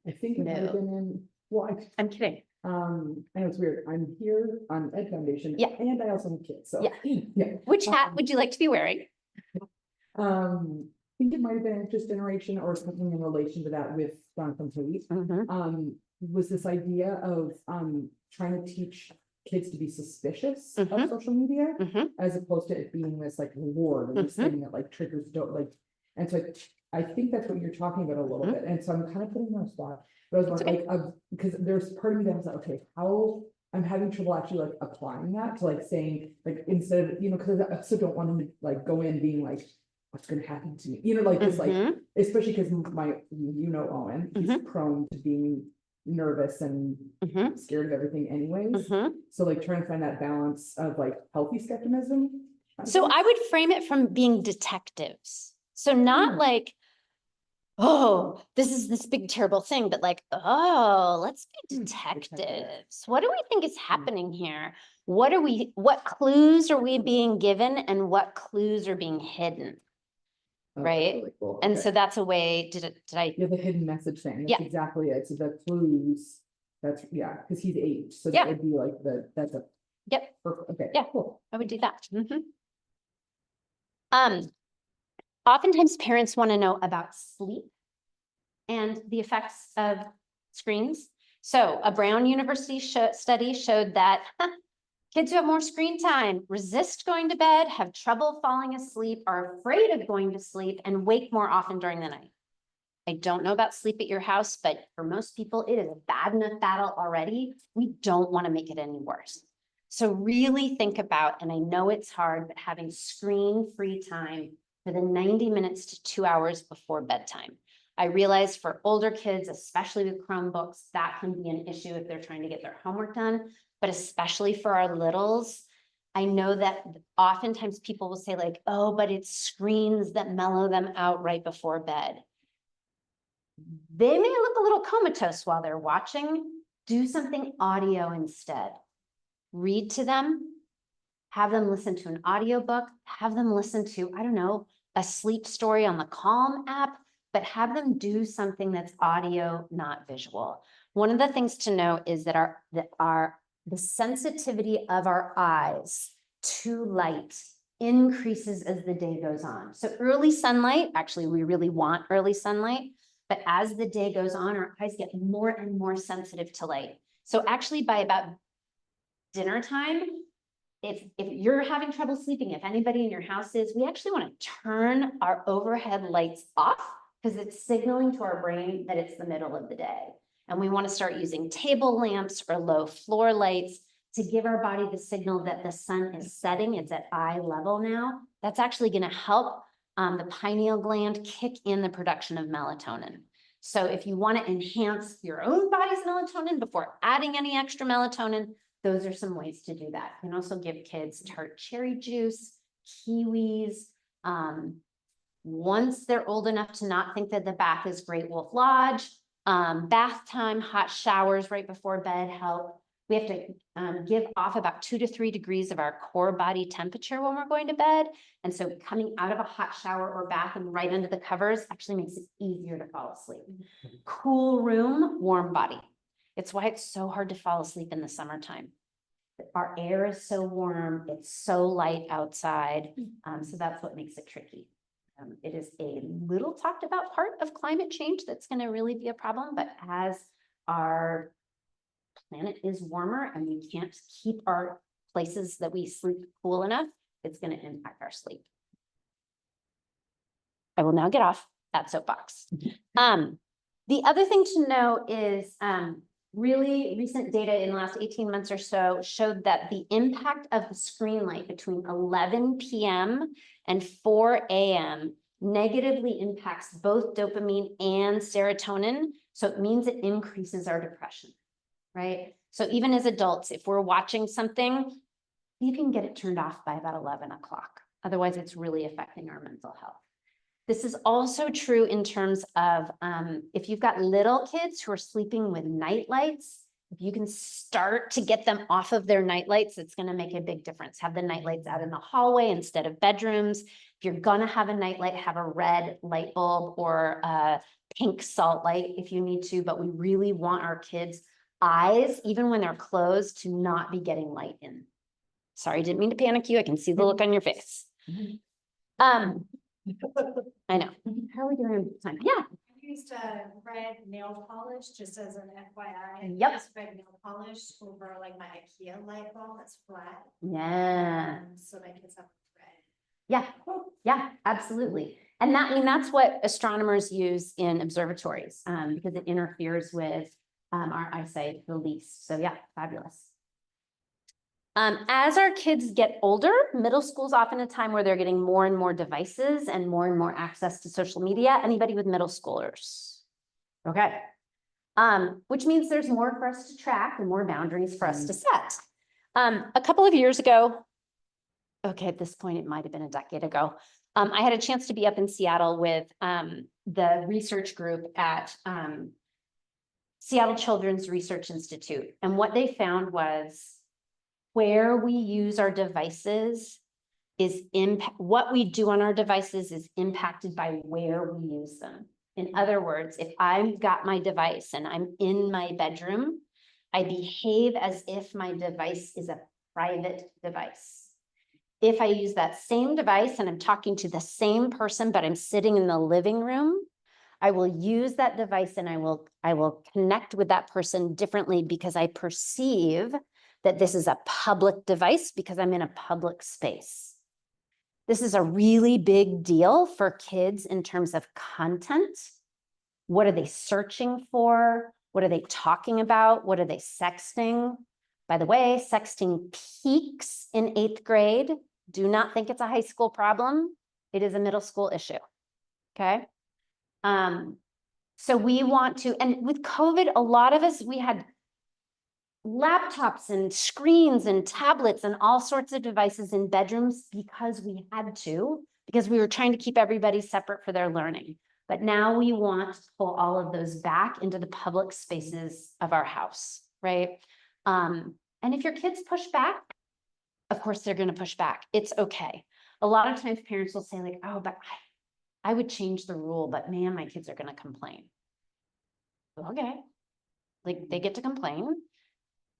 Speaker 2: I think it might have been in, well,
Speaker 1: I'm kidding.
Speaker 2: I know it's weird. I'm here on Ed Foundation.
Speaker 1: Yeah.
Speaker 2: And I also have kids. So
Speaker 1: yeah. Which hat would you like to be wearing?
Speaker 2: I think it might have been Interest Generation or something in relation to that with Jonathan Tate. Was this idea of trying to teach kids to be suspicious of social media, as opposed to it being this like reward or this thing that like triggers don't like. And so I think that's what you're talking about a little bit. And so I'm kind of putting you on the spot, but I was wondering, like, because there's part of me that was like, okay, how I'm having trouble actually like applying that to like saying like, instead of, you know, because I also don't want him to like go in being like, what's going to happen to me, you know, like this, like, especially because my, you know, Owen, he's prone to being nervous and
Speaker 1: Mhm,
Speaker 2: scared of everything anyways.
Speaker 1: mhm.
Speaker 2: So like trying to find that balance of like healthy skepticism.
Speaker 1: So I would frame it from being detectives. So not
Speaker 2: Hmm.
Speaker 1: like, oh, this is this big terrible thing, but like, oh, let's be detectives. What do we think is happening here? What clues are we being given and what clues are being hidden?
Speaker 2: Oh, that's
Speaker 1: Right?
Speaker 2: really cool.
Speaker 1: And
Speaker 2: Okay.
Speaker 1: so that's a way, did I?
Speaker 2: Yeah, the hidden message thing. That's
Speaker 1: Yeah.
Speaker 2: exactly it. So the clues, that's, yeah, because he's 8. So
Speaker 1: Yeah.
Speaker 2: that would be like that's a
Speaker 1: Yep,
Speaker 2: perfect, okay,
Speaker 1: Yeah.
Speaker 2: cool.
Speaker 1: I would do that. Oftentimes parents want to know about sleep and the effects of screens. So a Brown University study showed that kids who have more screen time resist going to bed, have trouble falling asleep, are afraid of going to sleep, and wake more often during the night. I don't know about sleep at your house, but for most people, it is a bad enough battle already. We don't want to make it any worse. So really think about, and I know it's hard, but having screen-free time for the 90 minutes to 2 hours before bedtime. I realize for older kids, especially with Chromebooks, that can be an issue if they're trying to get their homework done, but especially for our littles, I know that oftentimes people will say like, oh, but it's screens that mellow them out right before bed. They may look a little comatose while they're watching. Do something audio instead. Read to them, have them listen to an audiobook, have them listen to, I don't know, a sleep story on the Calm app, but have them do something that's audio, not visual. One of the things to know is that the sensitivity of our eyes to light increases as the day goes on. So early sunlight, actually, we really want early sunlight, but as the day goes on, our eyes get more and more sensitive to light. So actually by about dinner time, if you're having trouble sleeping, if anybody in your house is, we actually want to turn our overhead lights off because it's signaling to our brain that it's the middle of the day. And we want to start using table lamps or low floor lights to give our body the signal that the sun is setting. It's at eye level now. That's actually going to help the pineal gland kick in the production of melatonin. So if you want to enhance your own body's melatonin before adding any extra melatonin, those are some ways to do that. You can also give kids tart cherry juice, kiwis. Once they're old enough to not think that the bath is Great Wolf Lodge, bath time, hot showers right before bed help. We have to give off about 2 to 3 degrees of our core body temperature when we're going to bed. And so coming out of a hot shower or bath and right under the covers actually makes it easier to fall asleep. Cool room, warm body. It's why it's so hard to fall asleep in the summertime. Our air is so warm, it's so light outside, so that's what makes it tricky. It is a little talked about part of climate change that's going to really be a problem, but as our planet is warmer and we can't keep our places that we sleep cool enough, it's going to impact our sleep. I will now get off that soapbox. The other thing to know is really recent data in the last 18 months or so showed that the impact of the screen light between 11 p.m. and 4 a.m. negatively impacts both dopamine and serotonin. So it means it increases our depression, right? So even as adults, if we're watching something, you can get it turned off by about 11 o'clock. Otherwise, it's really affecting our mental health. This is also true in terms of if you've got little kids who are sleeping with night lights, if you can start to get them off of their night lights, it's going to make a big difference. Have the night lights out in the hallway instead of bedrooms. If you're going to have a night light, have a red light bulb or a pink salt light if you need to, but we really want our kids' eyes, even when they're closed, to not be getting light in. Sorry, didn't mean to panic you. I can see the look on your face. I know. How are we doing on time? Yeah.
Speaker 3: I used a red nail polish just as an FYI.
Speaker 1: Yep.
Speaker 3: Just red nail polish over like my IKEA light bulb that's flat.
Speaker 1: Yeah.
Speaker 3: So my kids have red.
Speaker 1: Yeah. Yeah, absolutely. And that's what astronomers use in observatories because it interferes with our eyesight the least. So yeah, fabulous. As our kids get older, middle school is often a time where they're getting more and more devices and more access to social media. Anybody with middle schoolers? Okay. Which means there's more for us to track and more boundaries for us to set. A couple of years ago, okay, at this point, it might have been a decade ago, I had a chance to be up in Seattle with the research group at Seattle Children's Research Institute. And what they found was where we use our devices is what we do on our devices is impacted by where we use them. In other words, if I've got my device and I'm in my bedroom, I behave as if my device is a private device. If I use that same device and I'm talking to the same person, but I'm sitting in the living room, I will use that device and I will connect with that person differently because I perceive that this is a public device because I'm in a public space. This is a really big deal for kids in terms of content. What are they searching for? What are they talking about? What are they sexting? By the way, sexting peaks in 8th grade. Do not think it's a high school problem. It is a middle school issue, okay? So we want to, and with COVID, a lot of us, we had laptops and screens and tablets and all sorts of devices in bedrooms because we had to, because we were trying to keep everybody separate for their learning. But now we want to pull all of those back into the public spaces of our house, right? And if your kids push back, of course they're going to push back. It's okay. A lot of times parents will say like, oh, but I would change the rule, but man, my kids are going to complain. Okay. Like they get to complain.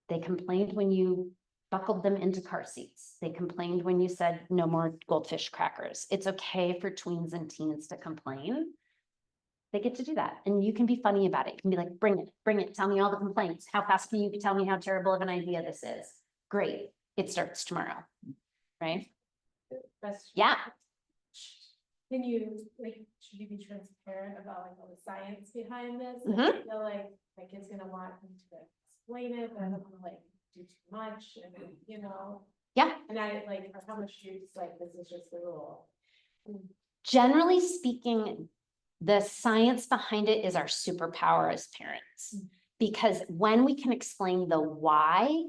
Speaker 1: They complained when you buckled them into car seats. They complained when you said no more goldfish crackers. It's okay for tweens and teens to complain. They get to do that. And you can be funny about it. You can be like, bring it. Tell me all the complaints. How fast can you tell me how terrible of an idea this is? Great. It starts tomorrow, right? Yeah.
Speaker 3: Can you, like, should you be transparent about like all the science behind this?
Speaker 1: Mhm.
Speaker 3: I feel like my kid's gonna want me to like, explain it, but I don't wanna like do too much and, you know.
Speaker 1: Yeah.
Speaker 3: And I like, how much do you just like, this is just the rule?
Speaker 1: Generally speaking, the science behind it is our superpower as parents. Because when we can explain the why,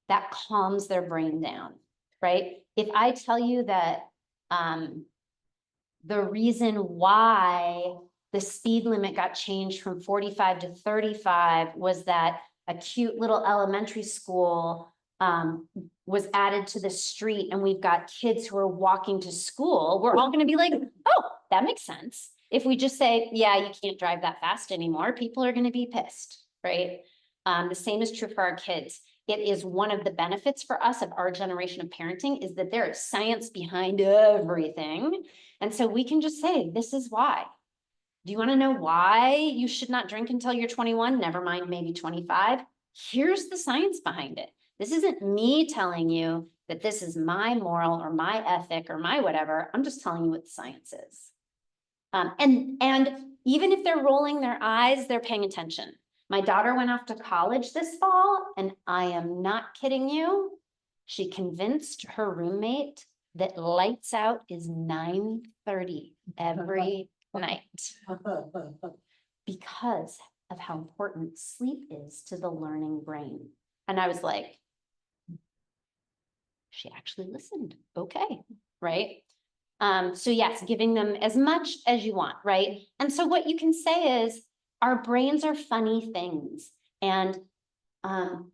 Speaker 1: that calms their brain down, right? If I tell you that the reason why the speed limit got changed from 45 to 35 was that a cute little elementary school was added to the street and we've got kids who are walking to school, we're all going to be like, oh, that makes sense. If we just say, yeah, you can't drive that fast anymore, people are going to be pissed, right? The same is true for our kids. It is one of the benefits for us of our generation of parenting is that there is science behind everything. And so we can just say, this is why. Do you want to know why you should not drink until you're 21? Never mind, maybe 25. Here's the science behind it. This isn't me telling you that this is my moral or my ethic or my whatever. I'm just telling you what the science is. And even if they're rolling their eyes, they're paying attention. My daughter went off to college this fall, and I am not kidding you. She convinced her roommate that lights out is 9:30 every night because of how important sleep is to the learning brain. And I was like, she actually listened. Okay, right? So yes, giving them as much as you want, right? And so what you can say is, our brains are funny things. And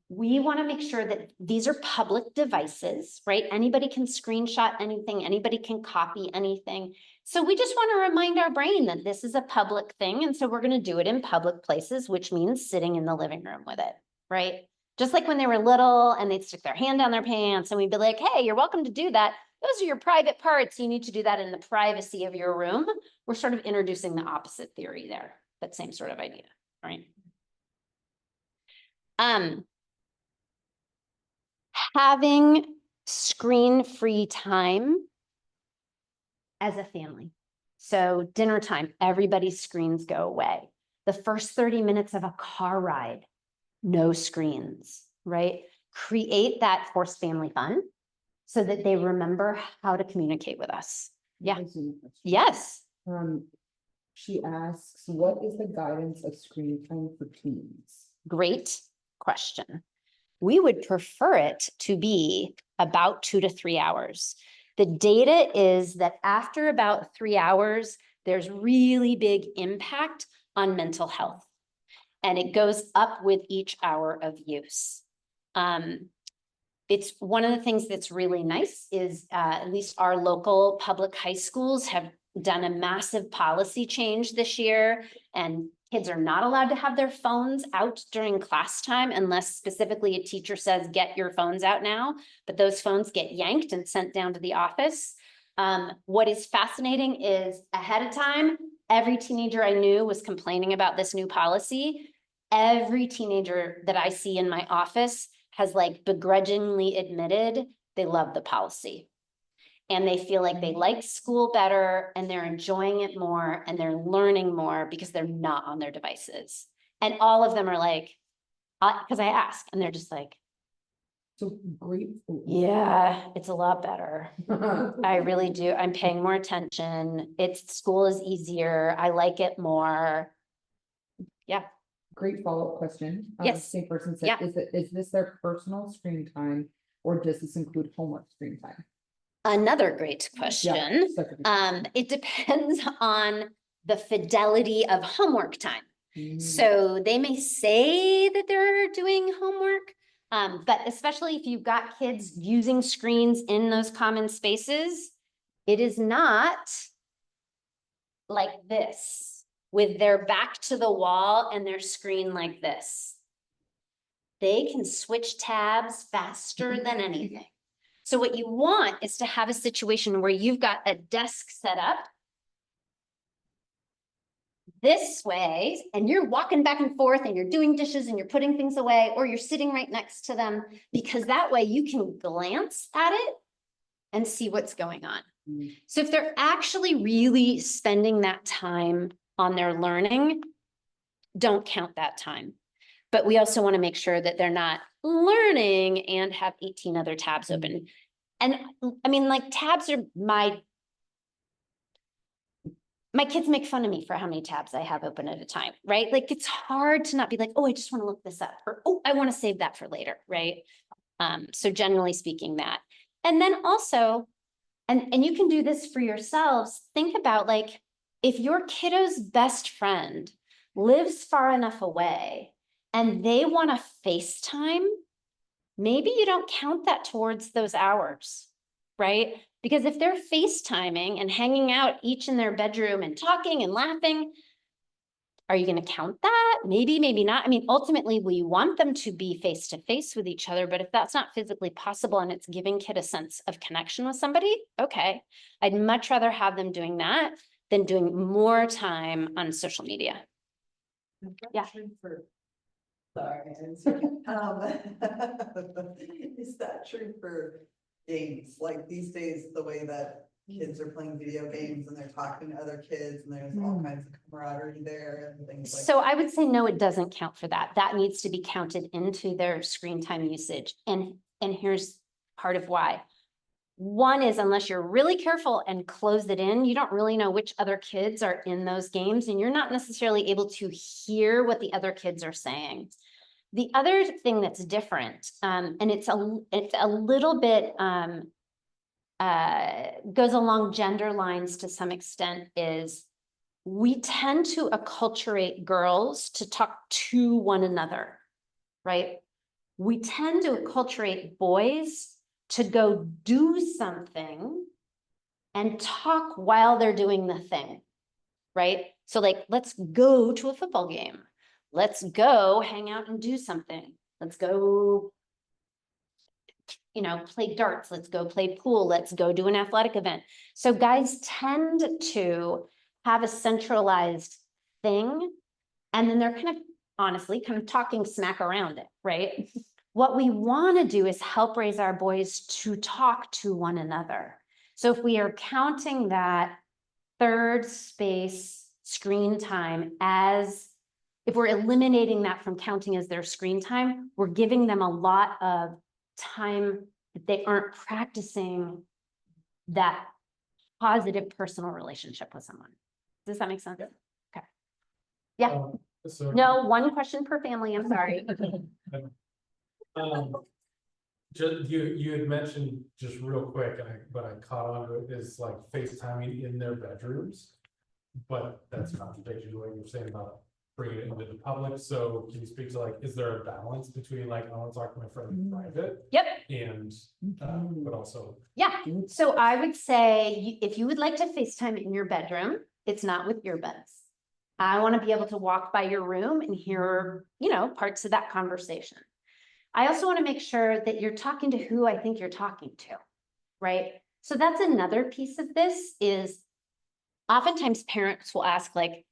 Speaker 1: we want to make sure that these are public devices, right? Anybody can screenshot anything, anybody can copy anything. So we just want to remind our brain that this is a public thing. And so we're going to do it in public places, which means sitting in the living room with it, right? Just like when they were little and they'd stick their hand down their pants and we'd be like, hey, you're welcome to do that. Those are your private parts. You need to do that in the privacy of your room. We're sort of introducing the opposite theory there, that same sort of idea, right? Having screen-free time as a family. So dinner time, everybody's screens go away. The first 30 minutes of a car ride, no screens, right? Create that forced family fun so that they remember how to communicate with us. Yeah. Yes.
Speaker 2: She asks, what is the guidance of screen time for teens?
Speaker 1: Great question. We would prefer it to be about 2 to 3 hours. The data is that after about 3 hours, there's really big impact on mental health. And it goes up with each hour of use. It's one of the things that's really nice is at least our local public high schools have done a massive policy change this year, and kids are not allowed to have their phones out during class time unless specifically a teacher says, get your phones out now, but those phones get yanked and sent down to the office. What is fascinating is ahead of time, every teenager I knew was complaining about this new policy. Every teenager that I see in my office has like begrudgingly admitted they love the policy. And they feel like they like school better and they're enjoying it more and they're learning more because they're not on their devices. And all of them are like, because I ask and they're just like,
Speaker 2: So great.
Speaker 1: yeah, it's a lot better. I really do. I'm paying more attention. School is easier. I like it more. Yeah.
Speaker 2: Great follow-up question.
Speaker 1: Yes.
Speaker 2: Same person said,
Speaker 1: Yeah.
Speaker 2: is this their personal screen time or does this include homework screen time?
Speaker 1: Another great question. It depends on the fidelity of homework time. So they may say that they're doing homework, but especially if you've got kids using screens in those common spaces, it is not like this with their back to the wall and their screen like this. They can switch tabs faster than anything. So what you want is to have a situation where you've got a desk set up this way, and you're walking back and forth and you're doing dishes and you're putting things away, or you're sitting right next to them, because that way you can glance at it and see what's going on. So if they're actually really spending that time on their learning, don't count that time. But we also want to make sure that they're not learning and have 18 other tabs open. And I mean, like, tabs are my kids make fun of me for how many tabs I have open at a time, right? Like, it's hard to not be like, oh, I just want to look this up, or, oh, I want to save that for later, right? So generally speaking that. And then also, and you can do this for yourselves, think about, like, if your kiddo's best friend lives far enough away and they want to FaceTime, maybe you don't count that towards those hours, right? Because if they're FaceTiming and hanging out each in their bedroom and talking and laughing, are you going to count that? Maybe, maybe not. I mean, ultimately, we want them to be face to face with each other, but if that's not physically possible and it's giving kid a sense of connection with somebody, okay. I'd much rather have them doing that than doing more time on social media. Yeah.
Speaker 4: Sorry. Is that true for games? Like these days, the way that kids are playing video games and they're talking to other kids and there's all kinds of camaraderie there and things like that.
Speaker 1: So I would say, no, it doesn't count for that. That needs to be counted into their screen time usage. And here's part of why. One is, unless you're really careful and close it in, you don't really know which other kids are in those games, and you're not necessarily able to hear what the other kids are saying. The other thing that's different, and it's a little bit goes along gender lines to some extent, is we tend to acculturate girls to talk to one another, right? We tend to acculturate boys to go do something and talk while they're doing the thing, right? So, like, let's go to a football game. Let's go hang out and do something. Let's go, you know, play darts. Let's go play pool. Let's go do an athletic event. So guys tend to have a centralized thing, and then they're kind of, honestly, kind of talking smack around it, right? What we want to do is help raise our boys to talk to one another. So if we are counting that third space screen time as, if we're eliminating that from counting as their screen time, we're giving them a lot of time that they aren't practicing that positive personal relationship with someone. Does that make sense? Yeah,
Speaker 5: So.
Speaker 1: no, one question per family, I'm sorry.
Speaker 5: Just, you had mentioned just real quick, but I caught on to it, is like FaceTiming in their bedrooms. But that's contradictory to what you're saying about bringing it into the public, so can you speak to like, is there a balance between like, I wanna talk to my friend in private
Speaker 1: Yep,
Speaker 5: and, but also.
Speaker 1: yeah. So I would say, if you would like to FaceTime in your bedroom, it's not with earbuds. I want to be able to walk by your room and hear, parts of that conversation. I also want to make sure that you're talking to who I think you're talking to, right? So that's another piece of this is oftentimes parents will ask like,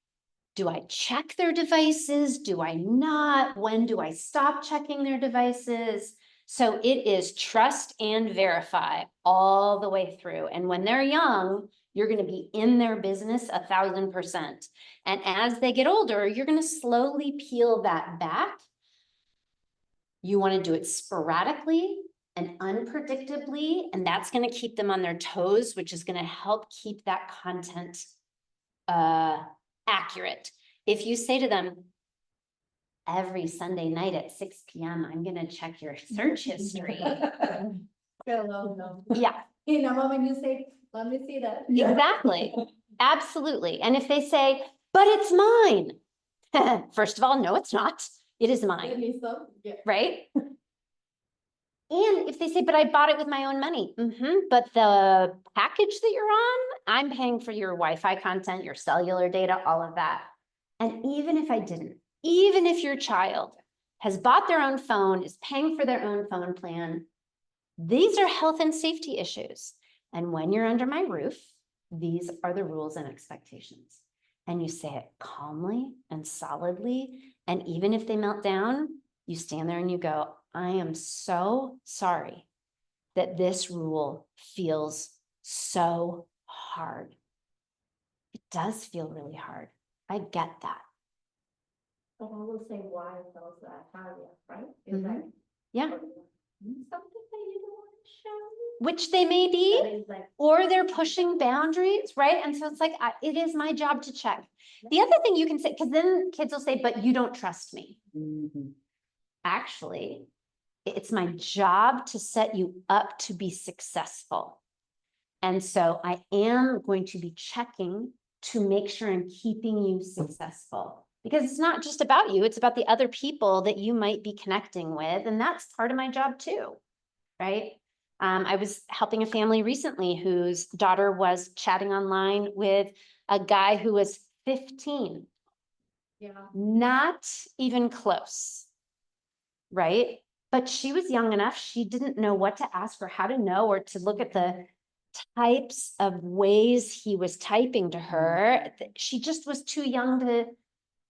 Speaker 1: do I check their devices? Do I not? When do I stop checking their devices? So it is trust and verify all the way through. And when they're young, you're going to be in their business 1,000%. And as they get older, you're going to slowly peel that back. You want to do it sporadically and unpredictably, and that's going to keep them on their toes, which is going to help keep that content accurate. If you say to them, every Sunday night at 6 p.m., I'm going to check your search history.
Speaker 3: No.
Speaker 1: Yeah,
Speaker 3: You know, when you say, let me see that.
Speaker 1: exactly. Absolutely. And if they say, but it's mine. First of all, no, it's not. It is
Speaker 3: Give
Speaker 1: mine,
Speaker 3: me some, yeah.
Speaker 1: right? And if they say, but I bought it with my own money, but the package that you're on, I'm paying for your Wi-Fi content, your cellular data, all of that. And even if I didn't, even if your child has bought their own phone, is paying for their own phone plan, these are health and safety issues. And when you're under my roof, these are the rules and expectations. And you say it calmly and solidly. And even if they melt down, you stand there and you go, I am so sorry that this rule feels so hard. It does feel really hard. I get that.
Speaker 3: But I will say why it feels that hard, right? Is that
Speaker 1: Yeah,
Speaker 3: something that you don't want to show?
Speaker 1: which they may be,
Speaker 3: That is like,
Speaker 1: or they're pushing boundaries, right? And so it's like, it is my job to check. The other thing you can say, because then kids will say, but you don't trust me. Actually, it's my job to set you up to be successful. And so I am going to be checking to make sure I'm keeping you successful. Because it's not just about you, it's about the other people that you might be connecting with. And that's part of my job too, right? I was helping a family recently whose daughter was chatting online with a guy who was 15,
Speaker 3: yeah.
Speaker 1: not even close, right? But she was young enough, she didn't know what to ask or how to know or to look at the types of ways he was typing to her. She just was too young to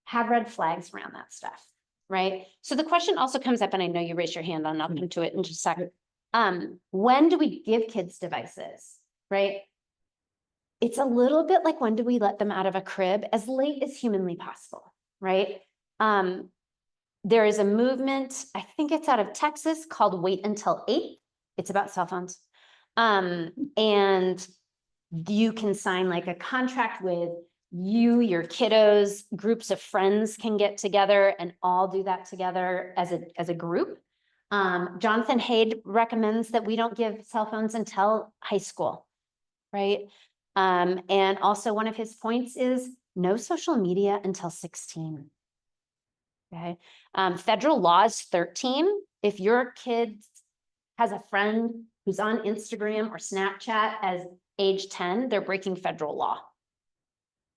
Speaker 1: have red flags around that stuff, right? So the question also comes up, and I know you raised your hand, and I'll come to it in just a second. When do we give kids devices, right? It's a little bit like, when do we let them out of a crib? As late as humanly possible, right? There is a movement, I think it's out of Texas, called Wait Until 8. It's about cell phones. And you can sign like a contract with you, your kiddos, groups of friends can get together and all do that together as a group. Jonathan Haidt recommends that we don't give cell phones until high school, right? And also one of his points is no social media until 16. Okay. Federal law is 13. If your kid has a friend who's on Instagram or Snapchat as age 10, they're breaking federal law.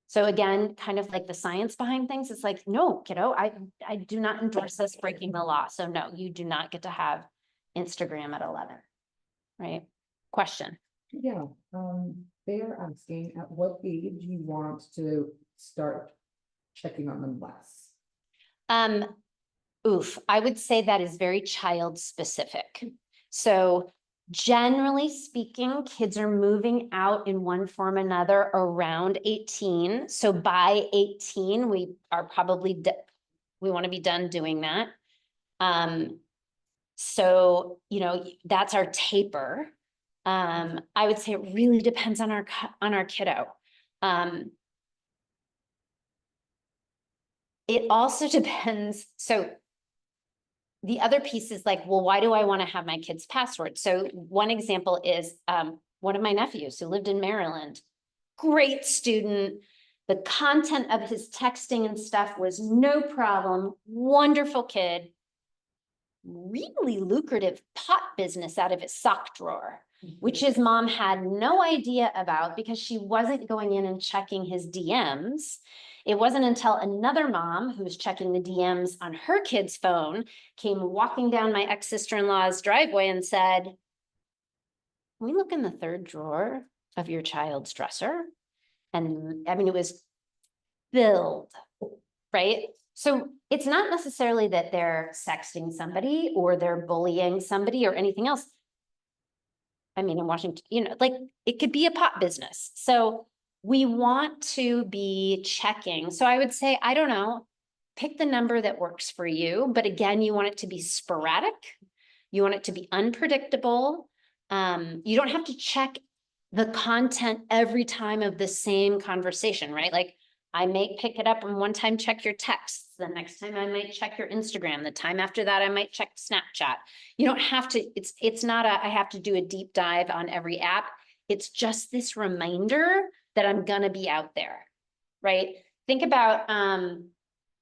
Speaker 1: So again, kind of like the science behind things, it's like, no, kiddo, I do not endorse this breaking the law. So no, you do not get to have Instagram at 11, right? Question.
Speaker 2: Yeah, they're asking at what age you want to start checking on them less?
Speaker 1: I would say that is very child specific. So generally speaking, kids are moving out in one form or another around 18. So by 18, we are probably, we want to be done doing that. So, that's our taper. I would say it really depends on our kiddo. it also depends. So the other piece is like, well, why do I want to have my kids' password? So one example is one of my nephews who lived in Maryland, great student. The content of his texting and stuff was no problem, wonderful kid, really lucrative pot business out of his sock drawer, which his mom had no idea about because she wasn't going in and checking his DMs. It wasn't until another mom who was checking the DMs on her kid's phone came walking down my ex-sister-in-law's driveway and said, "Can we look in the third drawer of your child's dresser?" And I mean, it was filled, right? So it's not necessarily that they're sexting somebody or they're bullying somebody or anything else. I mean, in Washington, you know, like it could be a pot business. So we want to be checking. So I would say, I don't know, pick the number that works for you. But again, you want it to be sporadic. You want it to be unpredictable. You don't have to check the content every time of the same conversation, right? Like I may pick it up and one time check your texts. The next time I might check your Instagram. The time after that, I might check Snapchat. You don't have to, it's not a, I have to do a deep dive on every app. It's just this reminder that I'm gonna be out there, right? Think about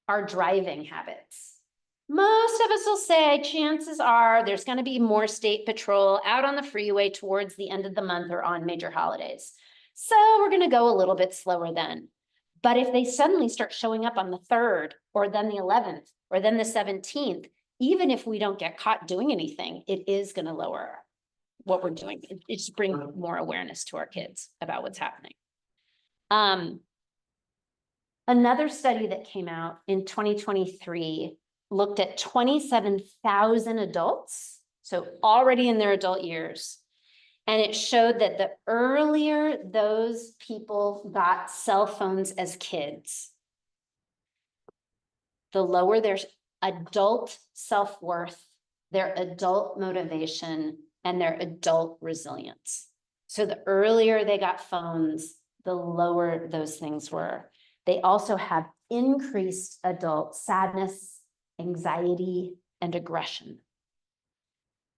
Speaker 1: our driving habits. Most of us will say chances are there's going to be more state patrol out on the freeway towards the end of the month or on major holidays. So we're going to go a little bit slower then. But if they suddenly start showing up on the 3rd or then the 11th or then the 17th, even if we don't get caught doing anything, it is going to lower what we're doing. It just brings more awareness to our kids about what's happening. Another study that came out in 2023 looked at 27,000 adults, so already in their adult years. And it showed that the earlier those people got cell phones as kids, the lower their adult self-worth, their adult motivation, and their adult resilience. So the earlier they got phones, the lower those things were. They also have increased adult sadness, anxiety, and aggression.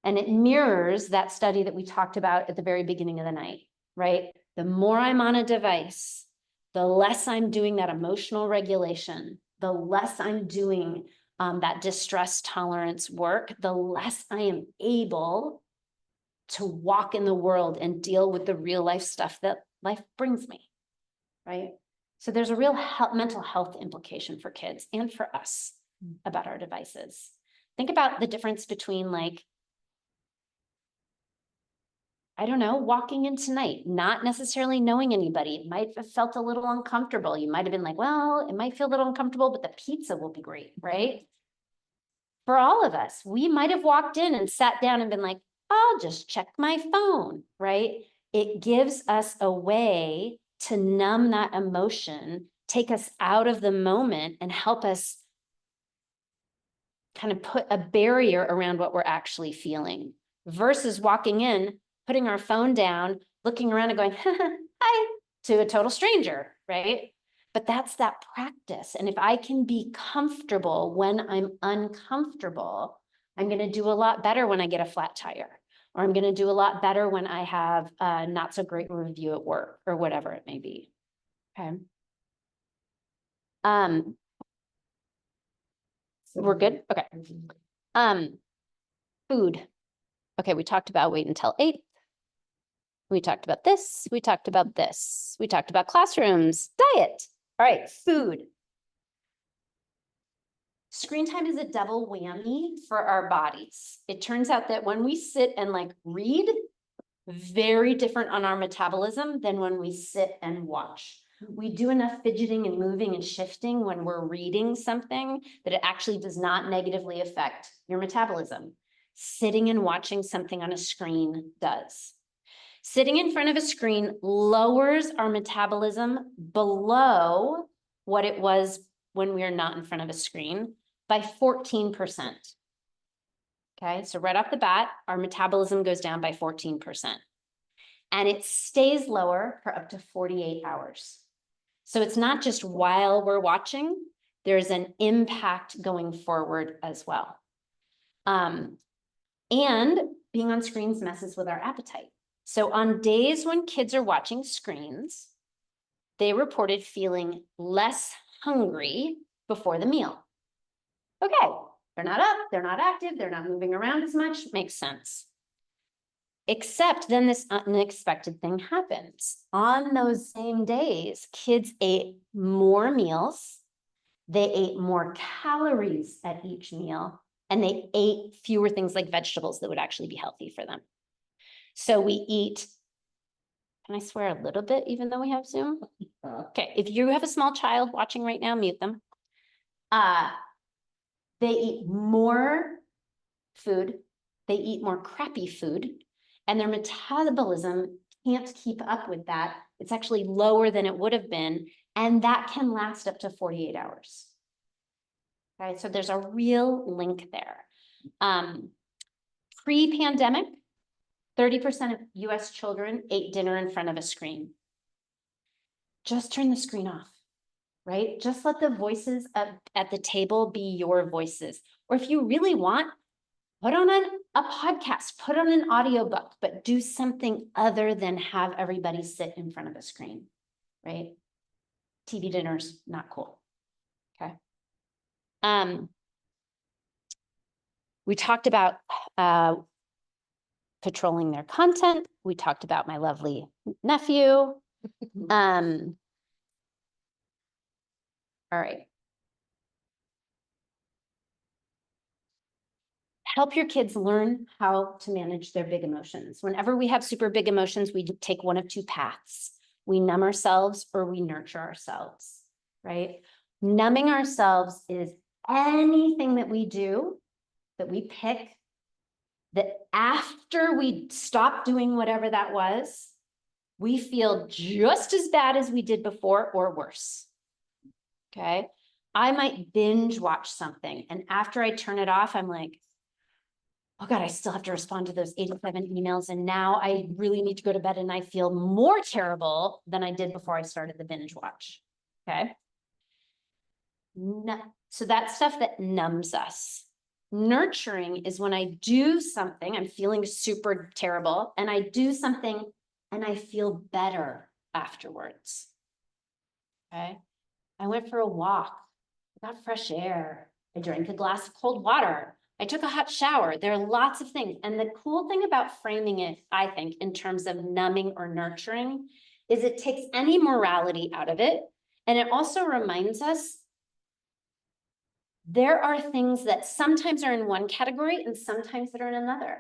Speaker 1: And it mirrors that study that we talked about at the very beginning of the night, right? The more I'm on a device, the less I'm doing that emotional regulation, the less I'm doing that distress tolerance work, the less I am able to walk in the world and deal with the real life stuff that life brings me, right? So there's a real mental health implication for kids and for us about our devices. Think about the difference between like, I don't know, walking in tonight, not necessarily knowing anybody. It might have felt a little uncomfortable. You might have been like, well, it might feel a little uncomfortable, but the pizza will be great, right? For all of us, we might have walked in and sat down and been like, I'll just check my phone, right? It gives us a way to numb that emotion, take us out of the moment and help us kind of put a barrier around what we're actually feeling versus walking in, putting our phone down, looking around and going, hi, to a total stranger, right? But that's that practice. And if I can be comfortable when I'm uncomfortable, I'm going to do a lot better when I get a flat tire, or I'm going to do a lot better when I have a not so great review at work or whatever it may be. Okay. We're good. Okay. Food. Okay. We talked about wait until 8. We talked about this. We talked about this. We talked about classrooms, diet. All right. Food. Screen time is a double whammy for our bodies. It turns out that when we sit and like read, very different on our metabolism than when we sit and watch. We do enough fidgeting and moving and shifting when we're reading something that it actually does not negatively affect your metabolism. Sitting and watching something on a screen does. Sitting in front of a screen lowers our metabolism below what it was when we are not in front of a screen by 14%. Okay, so right off the bat, our metabolism goes down by 14%. And it stays lower for up to 48 hours. So it's not just while we're watching, there's an impact going forward as well. And being on screens messes with our appetite. So on days when kids are watching screens, they reported feeling less hungry before the meal. Okay, they're not up, they're not active, they're not moving around as much, makes sense. Except then this unexpected thing happens. On those same days, kids ate more meals, they ate more calories at each meal, and they ate fewer things like vegetables that would actually be healthy for them. So we eat, can I swear a little bit even though we have Zoom? Okay, if you have a small child watching right now, mute them. They eat more food, they eat more crappy food, and their metabolism can't keep up with that. It's actually lower than it would have been, and that can last up to 48 hours. Right, so there's a real link there. Pre-pandemic, 30% of US children ate dinner in front of a screen. Just turn the screen off, right? Just let the voices at the table be your voices. Or if you really want, put on a podcast, put on an audiobook, but do something other than have everybody sit in front of a screen, right? TV dinners, not cool, okay? We talked about patrolling their content. We talked about my lovely nephew. All right. Help your kids learn how to manage their big emotions. Whenever we have super big emotions, we take one of two paths. We numb ourselves or we nurture ourselves, right? Numbing ourselves is anything that we do, that we pick, that after we stop doing whatever that was, we feel just as bad as we did before or worse, okay? I might binge watch something, and after I turn it off, I'm like, oh God, I still have to respond to those 87 emails, and now I really need to go to bed, and I feel more terrible than I did before I started the binge watch, okay? So that's stuff that numbs us. Nurturing is when I do something, I'm feeling super terrible, and I do something and I feel better afterwards, okay? I went for a walk, I got fresh air, I drank a glass of cold water, I took a hot shower. There are lots of things. And the cool thing about framing it, I think, in terms of numbing or nurturing, is it takes any morality out of it. And it also reminds us there are things that sometimes are in one category and sometimes that are in another.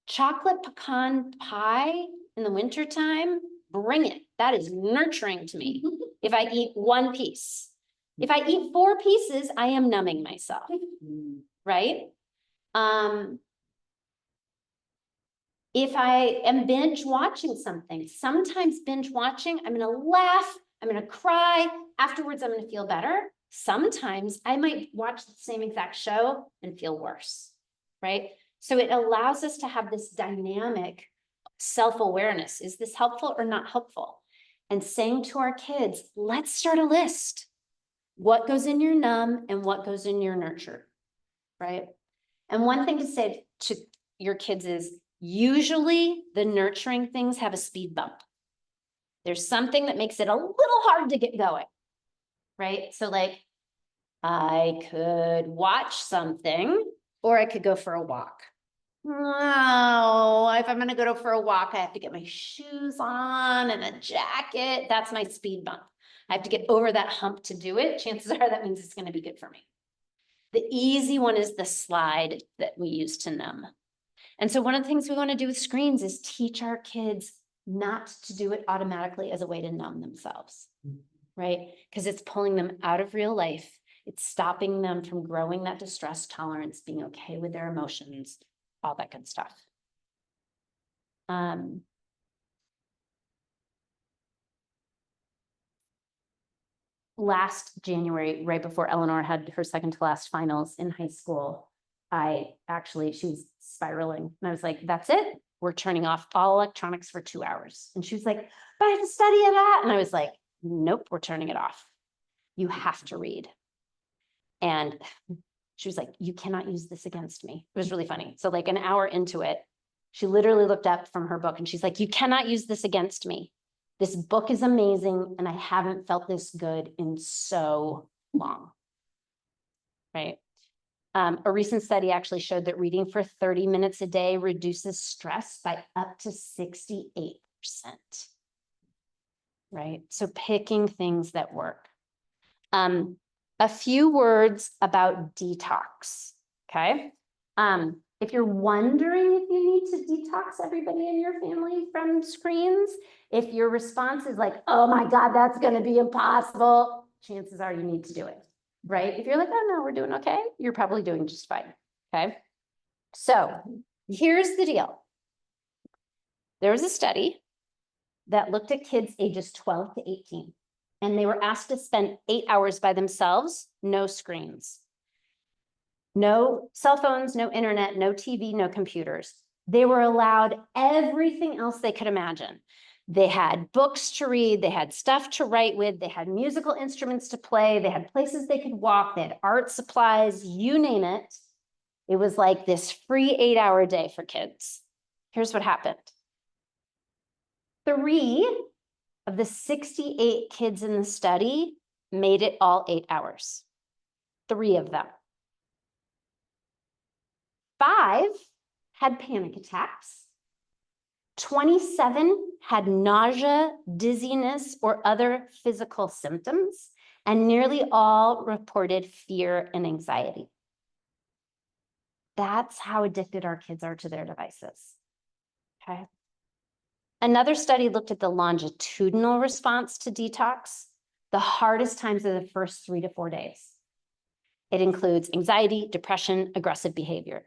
Speaker 1: Chocolate pecan pie in the wintertime, bring it. That is nurturing to me if I eat one piece. If I eat 4 pieces, I am numbing myself, right? If I am binge watching something, sometimes binge watching, I'm gonna laugh, I'm gonna cry, afterwards I'm gonna feel better. Sometimes I might watch the same exact show and feel worse, right? So it allows us to have this dynamic self-awareness. Is this helpful or not helpful? And saying to our kids, let's start a list. What goes in your numb and what goes in your nurture, right? And one thing to say to your kids is usually the nurturing things have a speed bump. There's something that makes it a little hard to get going, right? So like I could watch something or I could go for a walk. No, if I'm going to go for a walk, I have to get my shoes on and a jacket. That's my speed bump. I have to get over that hump to do it. Chances are that means it's going to be good for me. The easy one is the slide that we use to numb. And so one of the things we want to do with screens is teach our kids not to do it automatically as a way to numb themselves, right? Because it's pulling them out of real life. It's stopping them from growing that distress tolerance, being okay with their emotions, all that good stuff. Last January, right before Eleanor had her second to last finals in high school, she was spiraling. And I was like, that's it. We're turning off all electronics for 2 hours. And she was like, but I have to study that. And I was like, nope, we're turning it off. You have to read. And she was like, you cannot use this against me. It was really funny. So like an hour into it, she literally looked up from her book and she's like, you cannot use this against me. This book is amazing and I haven't felt this good in so long. Right? A recent study actually showed that reading for 30 minutes a day reduces stress by up to 68%. Right? So picking things that work. A few words about detox, okay? If you're wondering if you need to detox everybody in your family from screens, if your response is like, oh my God, that's gonna be impossible, chances are you need to do it, right? If you're like, oh no, we're doing okay, you're probably doing just fine, okay? So here's the deal. There was a study that looked at kids ages 12 to 18, and they were asked to spend 8 hours by themselves, no screens. No cell phones, no internet, no TV, no computers. They were allowed everything else they could imagine. They had books to read, they had stuff to write with, they had musical instruments to play, they had places they could walk, they had art supplies, you name it. It was like this free 8-hour day for kids. Here's what happened. 3 of the 68 kids in the study made it all 8 hours. 3 of them. 5 had panic attacks. 27 had nausea, dizziness, or other physical symptoms, and nearly all reported fear and anxiety. That's how addicted our kids are to their devices. Okay. Another study looked at the longitudinal response to detox. The hardest times are the first 3 to 4 days. It includes anxiety, depression, aggressive behavior.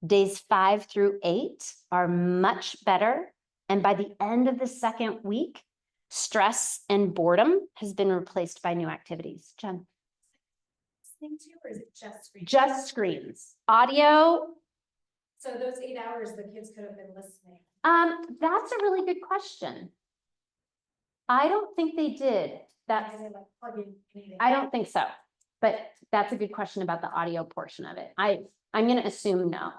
Speaker 1: Days 5 through 8 are much better. And by the end of the second week, stress and boredom has been replaced by new activities. Jen?
Speaker 3: Thing too, or is it just screen?
Speaker 1: Just screens. Audio.
Speaker 3: So those 8 hours, the kids could have been listening.
Speaker 1: That's a really good question. I don't think they did. That's,
Speaker 3: They like plug in anything.
Speaker 1: I don't think so. But that's a good question about the audio portion of it. I'm going to assume no.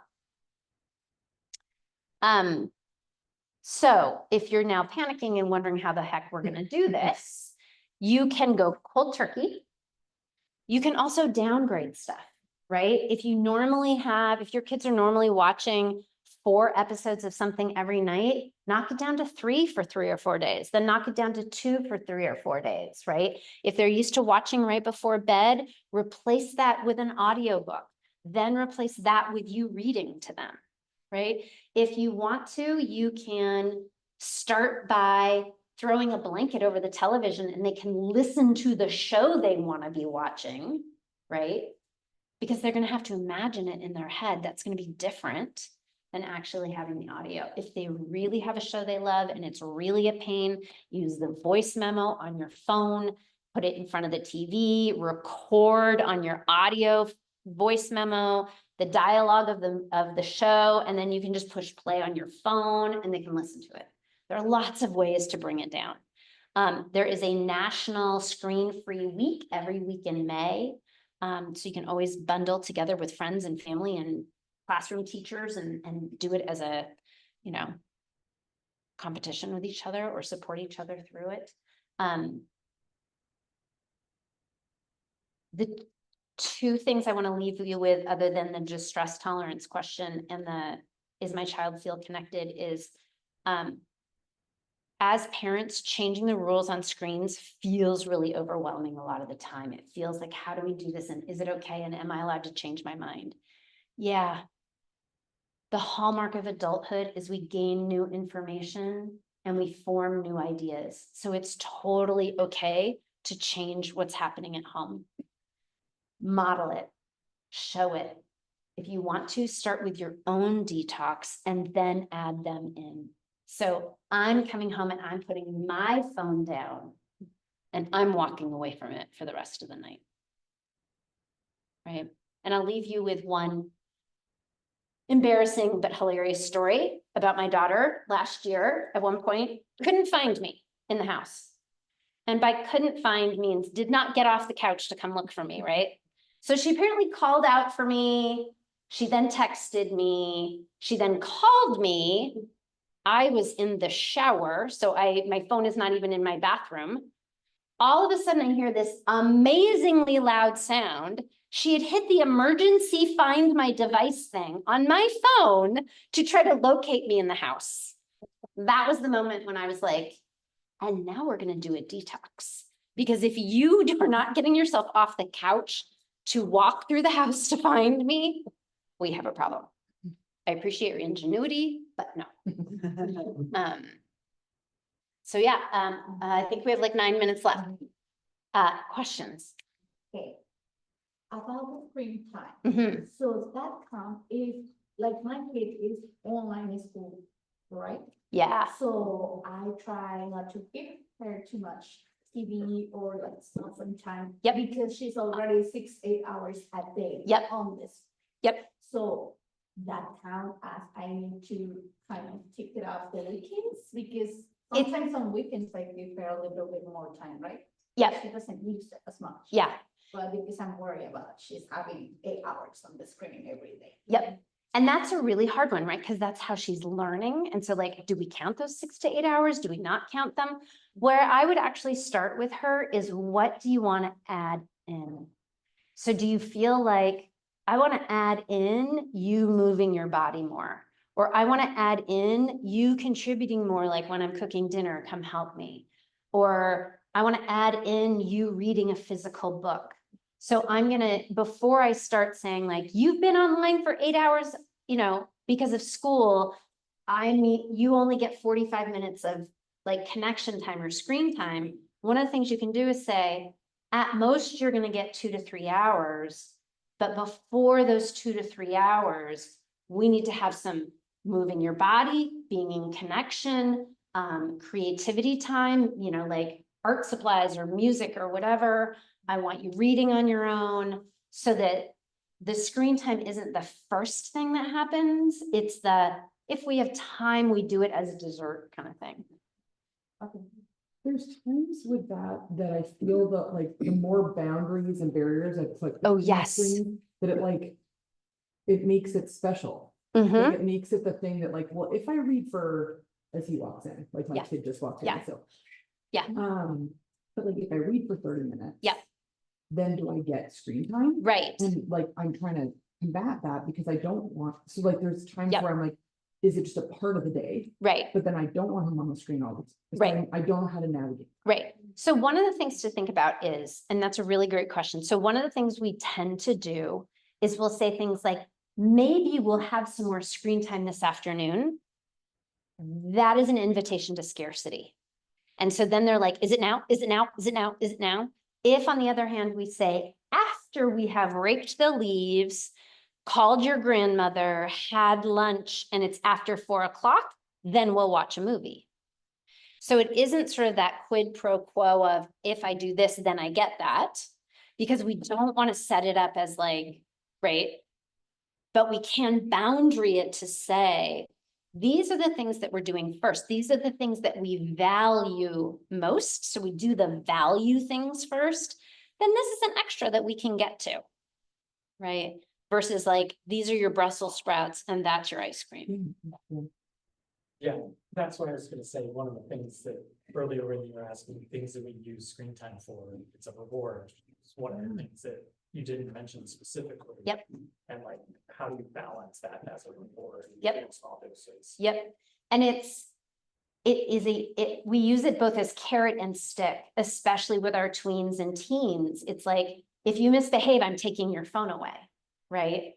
Speaker 1: So if you're now panicking and wondering how the heck we're going to do this, you can go cold turkey. You can also downgrade stuff, right? If your kids are normally watching 4 episodes of something every night, knock it down to 3 for 3 or 4 days, then knock it down to 2 for 3 or 4 days, right? If they're used to watching right before bed, replace that with an audiobook, then replace that with you reading to them, right? If you want to, you can start by throwing a blanket over the television and they can listen to the show they want to be watching, right? Because they're going to have to imagine it in their head. That's going to be different than actually having the audio. If they really have a show they love and it's really a pain, use the voice memo on your phone, put it in front of the TV, record on your audio voice memo, the dialogue of the show, and then you can just push play on your phone and they can listen to it. There are lots of ways to bring it down. There is a national screen-free week every week in May. So you can always bundle together with friends and family and classroom teachers and do it as a, competition with each other or support each other through it. The 2 things I want to leave you with, other than the just stress tolerance question and is my child feel connected, is as parents, changing the rules on screens feels really overwhelming a lot of the time. It feels like, how do we do this? And is it okay? And am I allowed to change my mind? Yeah. The hallmark of adulthood is we gain new information and we form new ideas. So it's totally okay to change what's happening at home. Model it, show it. If you want to, start with your own detox and then add them in. So I'm coming home and I'm putting my phone down and I'm walking away from it for the rest of the night. Right? And I'll leave you with one embarrassing but hilarious story about my daughter last year. At one point, couldn't find me in the house. And by couldn't find means did not get off the couch to come look for me, right? So she apparently called out for me. She then texted me. She then called me. I was in the shower, so my phone is not even in my bathroom. All of a sudden I hear this amazingly loud sound. She had hit the emergency find my device thing on my phone to try to locate me in the house. That was the moment when I was like, and now we're gonna do a detox. Because if you are not getting yourself off the couch to walk through the house to find me, we have a problem. I appreciate your ingenuity, but no. So yeah, I think we have like 9 minutes left. Questions?
Speaker 6: Okay. About the screen time.
Speaker 1: Mhm.
Speaker 6: So that count if, like my kid is online school, right?
Speaker 1: Yeah,
Speaker 6: So I try not to give her too much TV or like stuff from time.
Speaker 1: Yep.
Speaker 6: Because she's already 6, 8 hours a day.
Speaker 1: Yep.
Speaker 6: On this.
Speaker 1: Yep.
Speaker 6: So that count as I need to kind of take it off the weekends because sometimes on weekends I give her a little bit more time, right?
Speaker 1: yep,
Speaker 6: She doesn't use it as much.
Speaker 1: yeah,
Speaker 6: But because I'm worried about she's having 8 hours on the screen every day.
Speaker 1: yep. And that's a really hard one, right? Because that's how she's learning. And so like, do we count those 6 to 8 hours? Do we not count them? Where I would actually start with her is what do you want to add in? So do you feel like I want to add in you moving your body more? Or I want to add in you contributing more, like when I'm cooking dinner, come help me. Or I want to add in you reading a physical book. So I'm gonna, before I start saying like, you've been online for 8 hours, you know, because of school, you only get 45 minutes of like connection time or screen time. One of the things you can do is say, at most, you're gonna get 2 to 3 hours, but before those 2 to 3 hours, we need to have some moving your body, being in connection, creativity time, you know, like art supplies or music or whatever. I want you reading on your own so that the screen time isn't the first thing that happens. It's if we have time, we do it as a dessert kind of thing.
Speaker 2: There's times with that I feel that like the more boundaries and barriers I put.
Speaker 1: Oh,
Speaker 2: between
Speaker 1: yes.
Speaker 2: screens, that it makes it special.
Speaker 1: Mhm.
Speaker 2: Like it makes it the thing that like, well, if I read as he walks in, like my
Speaker 1: Yeah.
Speaker 2: kid just walked in,
Speaker 1: Yeah.
Speaker 2: so.
Speaker 1: Yeah.
Speaker 2: But like if I read for 30 minutes.
Speaker 1: Yeah.
Speaker 2: Then do I get screen time?
Speaker 1: Right.
Speaker 2: And like, I'm trying to combat that because I don't want, so like, there's times
Speaker 1: Yep.
Speaker 2: where I'm like, is it just a part of the day?
Speaker 1: Right.
Speaker 2: But then I don't want him on the screen all the
Speaker 1: Right.
Speaker 2: time. I don't know how to navigate.
Speaker 1: Right. So one of the things to think about is, and that's a really great question. So one of the things we tend to do is we'll say things like, maybe we'll have some more screen time this afternoon. That is an invitation to scarcity. And so then they're like, is it now? Is it now? Is it now? Is it now? If on the other hand, we say, after we have raked the leaves, called your grandmother, had lunch, and it's after 4 o'clock, then we'll watch a movie. So it isn't sort of that quid pro quo of if I do this, then I get that, because we don't want to set it up as like, right? But we can boundary it to say, these are the things that we're doing first. These are the things that we value most. So we do the value things first. Then this is an extra that we can get to, right? Versus like, these are your Brussels sprouts and that's your ice cream.
Speaker 7: Yeah, that's what I was gonna say. One of the things that earlier when you were asking things that we use screen time for, it's a reward. It's one of the things that you didn't mention specifically.
Speaker 1: Yep.
Speaker 7: And like, how do you balance that as a reward?
Speaker 1: Yep.
Speaker 7: in small doses?
Speaker 1: Yep. And we use it both as carrot and stick, especially with our tweens and teens. It's like, if you misbehave, I'm taking your phone away, right?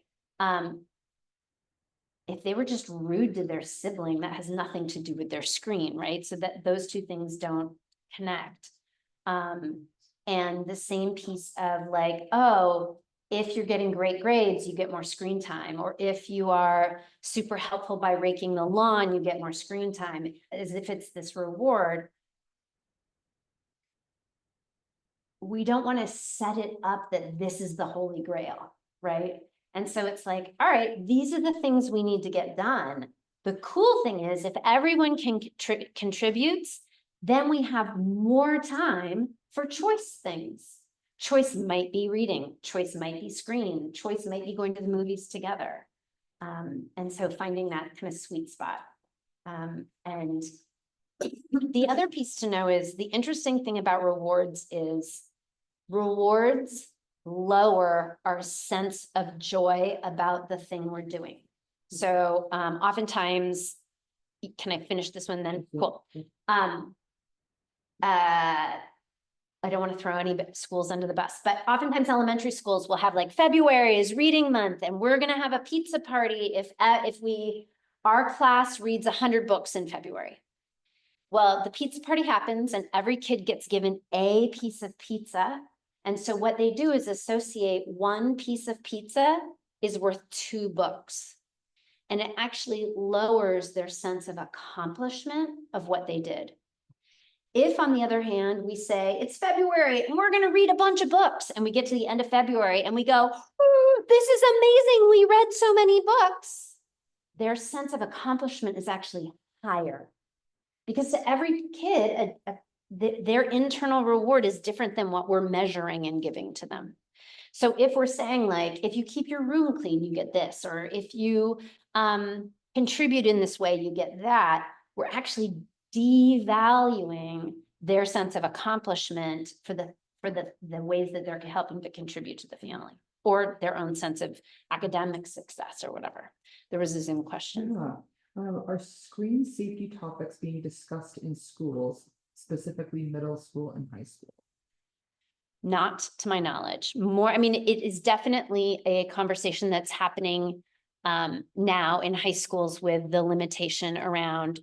Speaker 1: If they were just rude to their sibling, that has nothing to do with their screen, right? So that those two things don't connect. And the same piece of like, oh, if you're getting great grades, you get more screen time. Or if you are super helpful by raking the lawn, you get more screen time, as if it's this reward. We don't want to set it up that this is the holy grail, right? And so it's like, all right, these are the things we need to get done. The cool thing is if everyone can contributes, then we have more time for choice things. Choice might be reading, choice might be screen, choice might be going to the movies together. And so finding that kind of sweet spot. And the other piece to know is the interesting thing about rewards is rewards lower our sense of joy about the thing we're doing. So oftentimes, can I finish this one then? Cool. I don't want to throw any schools under the bus, but oftentimes elementary schools will have like February is reading month and we're going to have a pizza party if our class reads 100 books in February. Well, the pizza party happens and every kid gets given a piece of pizza. And so what they do is associate one piece of pizza is worth 2 books. And it actually lowers their sense of accomplishment of what they did. If, on the other hand, we say it's February and we're going to read a bunch of books, and we get to the end of February and we go, this is amazing, we read so many books, their sense of accomplishment is actually higher. Because to every kid, their internal reward is different than what we're measuring and giving to them. So if we're saying like, if you keep your room clean, you get this, or if you contribute in this way, you get that, we're actually devaluing their sense of accomplishment for the ways that they're helping to contribute to the family or their own sense of academic success or whatever. There was a Zoom question.
Speaker 2: Yeah. Are screen safety topics being discussed in schools, specifically middle school and high school?
Speaker 1: Not to my knowledge. More, I mean, it is definitely a conversation that's happening now in high schools with the limitation around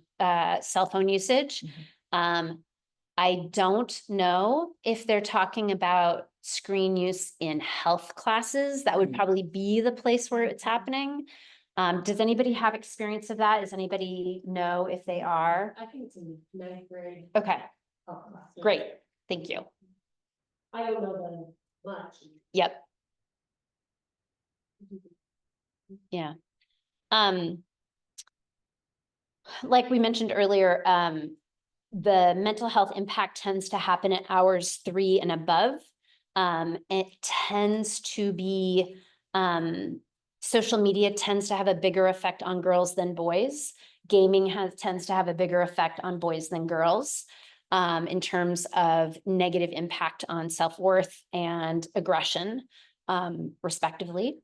Speaker 1: cell phone usage. I don't know if they're talking about screen use in health classes. That would probably be the place where it's happening. Does anybody have experience of that? Does anybody know if they are?
Speaker 3: I think it's in 9th grade.
Speaker 1: Okay,
Speaker 3: health class.
Speaker 1: great. Thank you.
Speaker 3: I don't know them much.
Speaker 1: Yep. Yeah. Like we mentioned earlier, the mental health impact tends to happen at hours 3 and above. It tends to be, social media tends to have a bigger effect on girls than boys. Gaming tends to have a bigger effect on boys than girls, in terms of negative impact on self-worth and aggression, respectively.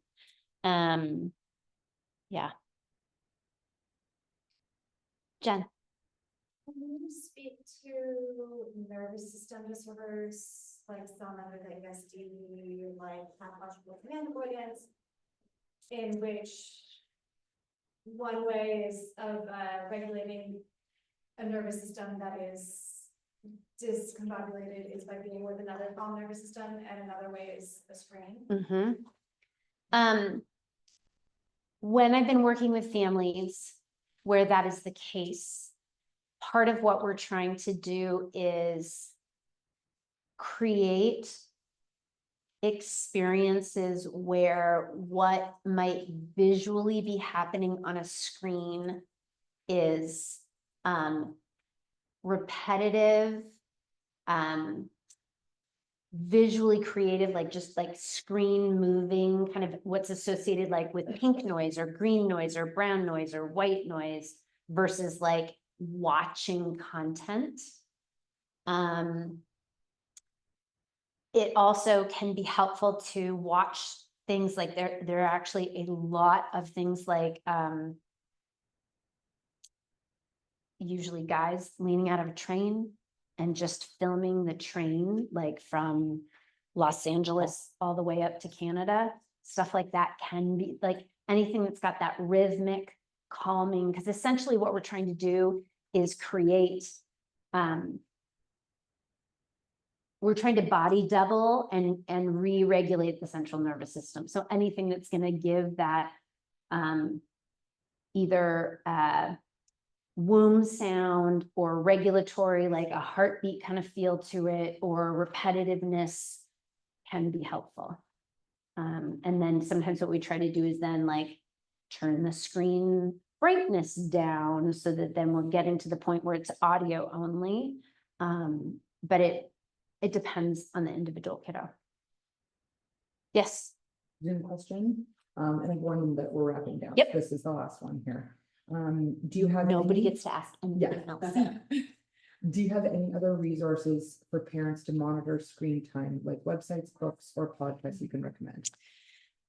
Speaker 1: Yeah. Jen.
Speaker 3: Can you speak to nervous system disorders, like some under the MSD, like pathological command avoidance, in which one way is of regulating a nervous system that is discombobulated is by being with another calm nervous system, and another way is a screen.
Speaker 1: When I've been working with families where that is the case, part of what we're trying to do is create experiences where what might visually be happening on a screen is repetitive, visually creative, like just like screen moving, kind of what's associated like with pink noise or green noise or brown noise or white noise versus like watching content. It also can be helpful to watch things like there are actually a lot of things like usually guys leaning out of a train and just filming the train, like from Los Angeles all the way up to Canada. Stuff like that can be like anything that's got that rhythmic calming, because essentially what we're trying to do is create, we're trying to body double and re-regulate the central nervous system. So anything that's going to give that either womb sound or regulatory, like a heartbeat kind of feel to it, or repetitiveness can be helpful. And then sometimes what we try to do is then like turn the screen brightness down so that then we're getting to the point where it's audio only. But it depends on the individual kiddo. Yes,
Speaker 2: Zoom question, and I'm warning that we're wrapping down.
Speaker 1: Yep.
Speaker 2: This is the last one here. Do you have?
Speaker 1: nobody
Speaker 2: any-
Speaker 1: gets to ask
Speaker 2: Yeah.
Speaker 1: anything else.
Speaker 2: Do you have any other resources for parents to monitor screen time, like websites, books, or podcasts you can recommend?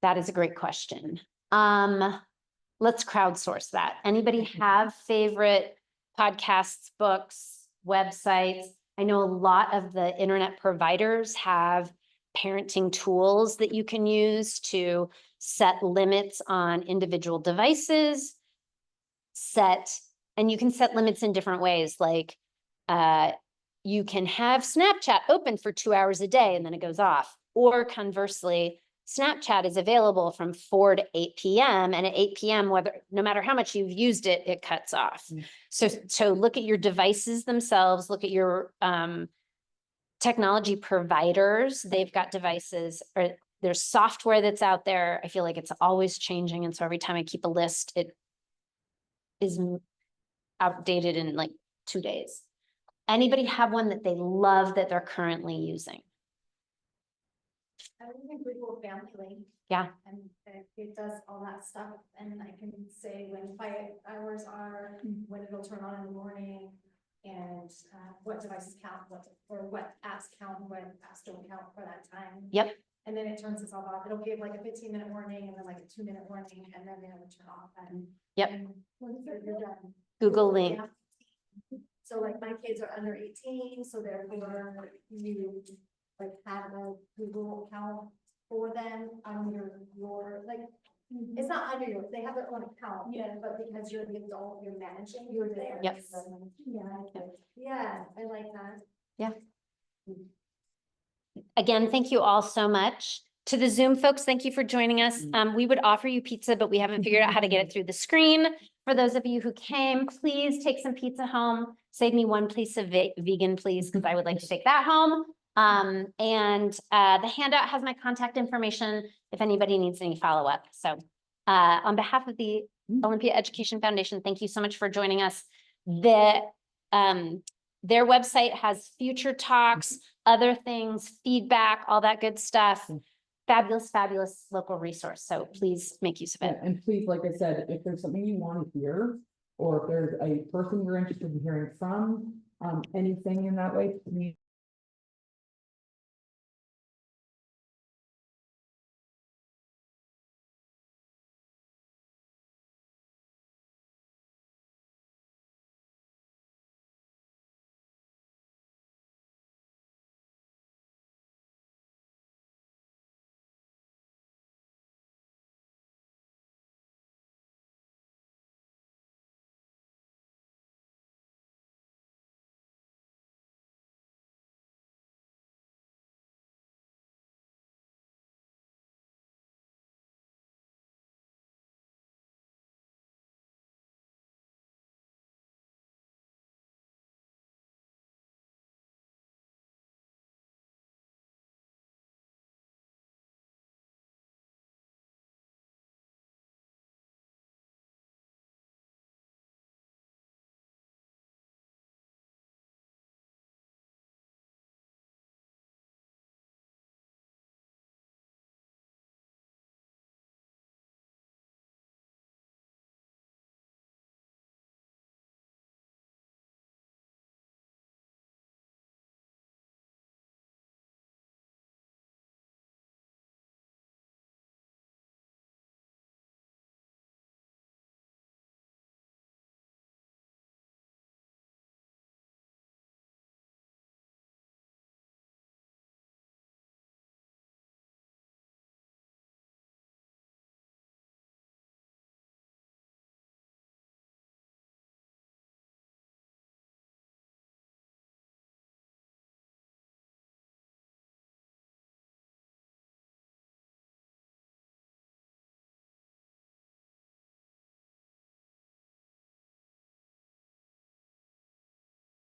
Speaker 1: That is a great question. Let's crowdsource that. Anybody have favorite podcasts, books, websites? I know a lot of the internet providers have parenting tools that you can use to set limits on individual devices. And you can set limits in different ways, like you can have Snapchat open for 2 hours a day and then it goes off. Or conversely, Snapchat is available from 4 to 8 p.m. and at 8 p.m., no matter how much you've used it, it cuts off. So look at your devices themselves, look at your technology providers. They've got devices, or there's software that's out there. I feel like it's always changing. And so every time I keep a list, it is outdated in like 2 days. Anybody have one that they love that they're currently using?
Speaker 3: I don't think Google Family Link.
Speaker 1: Yeah.
Speaker 3: And it does all that stuff, and I can say when quiet hours are, when it'll turn on in the morning, and what devices count, what apps count, what apps don't count for that time.
Speaker 1: Yep.
Speaker 3: And then it turns itself off. It'll give like a 15-minute warning and then like a 2-minute warning, and then it'll turn off and.
Speaker 1: Yep.
Speaker 3: And you're done.
Speaker 1: Google Link.
Speaker 3: Yeah. So like my kids are under 18, so therefore you like have a Google account for them under your, like, it's not under yours, they have their own account.
Speaker 6: Yeah.
Speaker 3: But because you're the adult, you're managing, you're there.
Speaker 1: Yep.
Speaker 3: Yeah, I like that.
Speaker 1: Again, thank you all so much. To the Zoom folks, thank you for joining us. We would offer you pizza, but we haven't figured out how to get it through the screen. For those of you who came, please take some pizza home. Save me one piece of vegan, please, because I would like to take that home. The handout has my contact information if anybody needs any follow-up. So on behalf of the Olympia Education Foundation, thank you so much for joining us. Their website has future talks, other things, feedback, all that good stuff. Fabulous, fabulous local resource. So please make use of
Speaker 2: Yeah,
Speaker 1: it.
Speaker 2: and please, like I said, if there's something you want to hear, or if there's a person you're interested in hearing from, anything in that way, please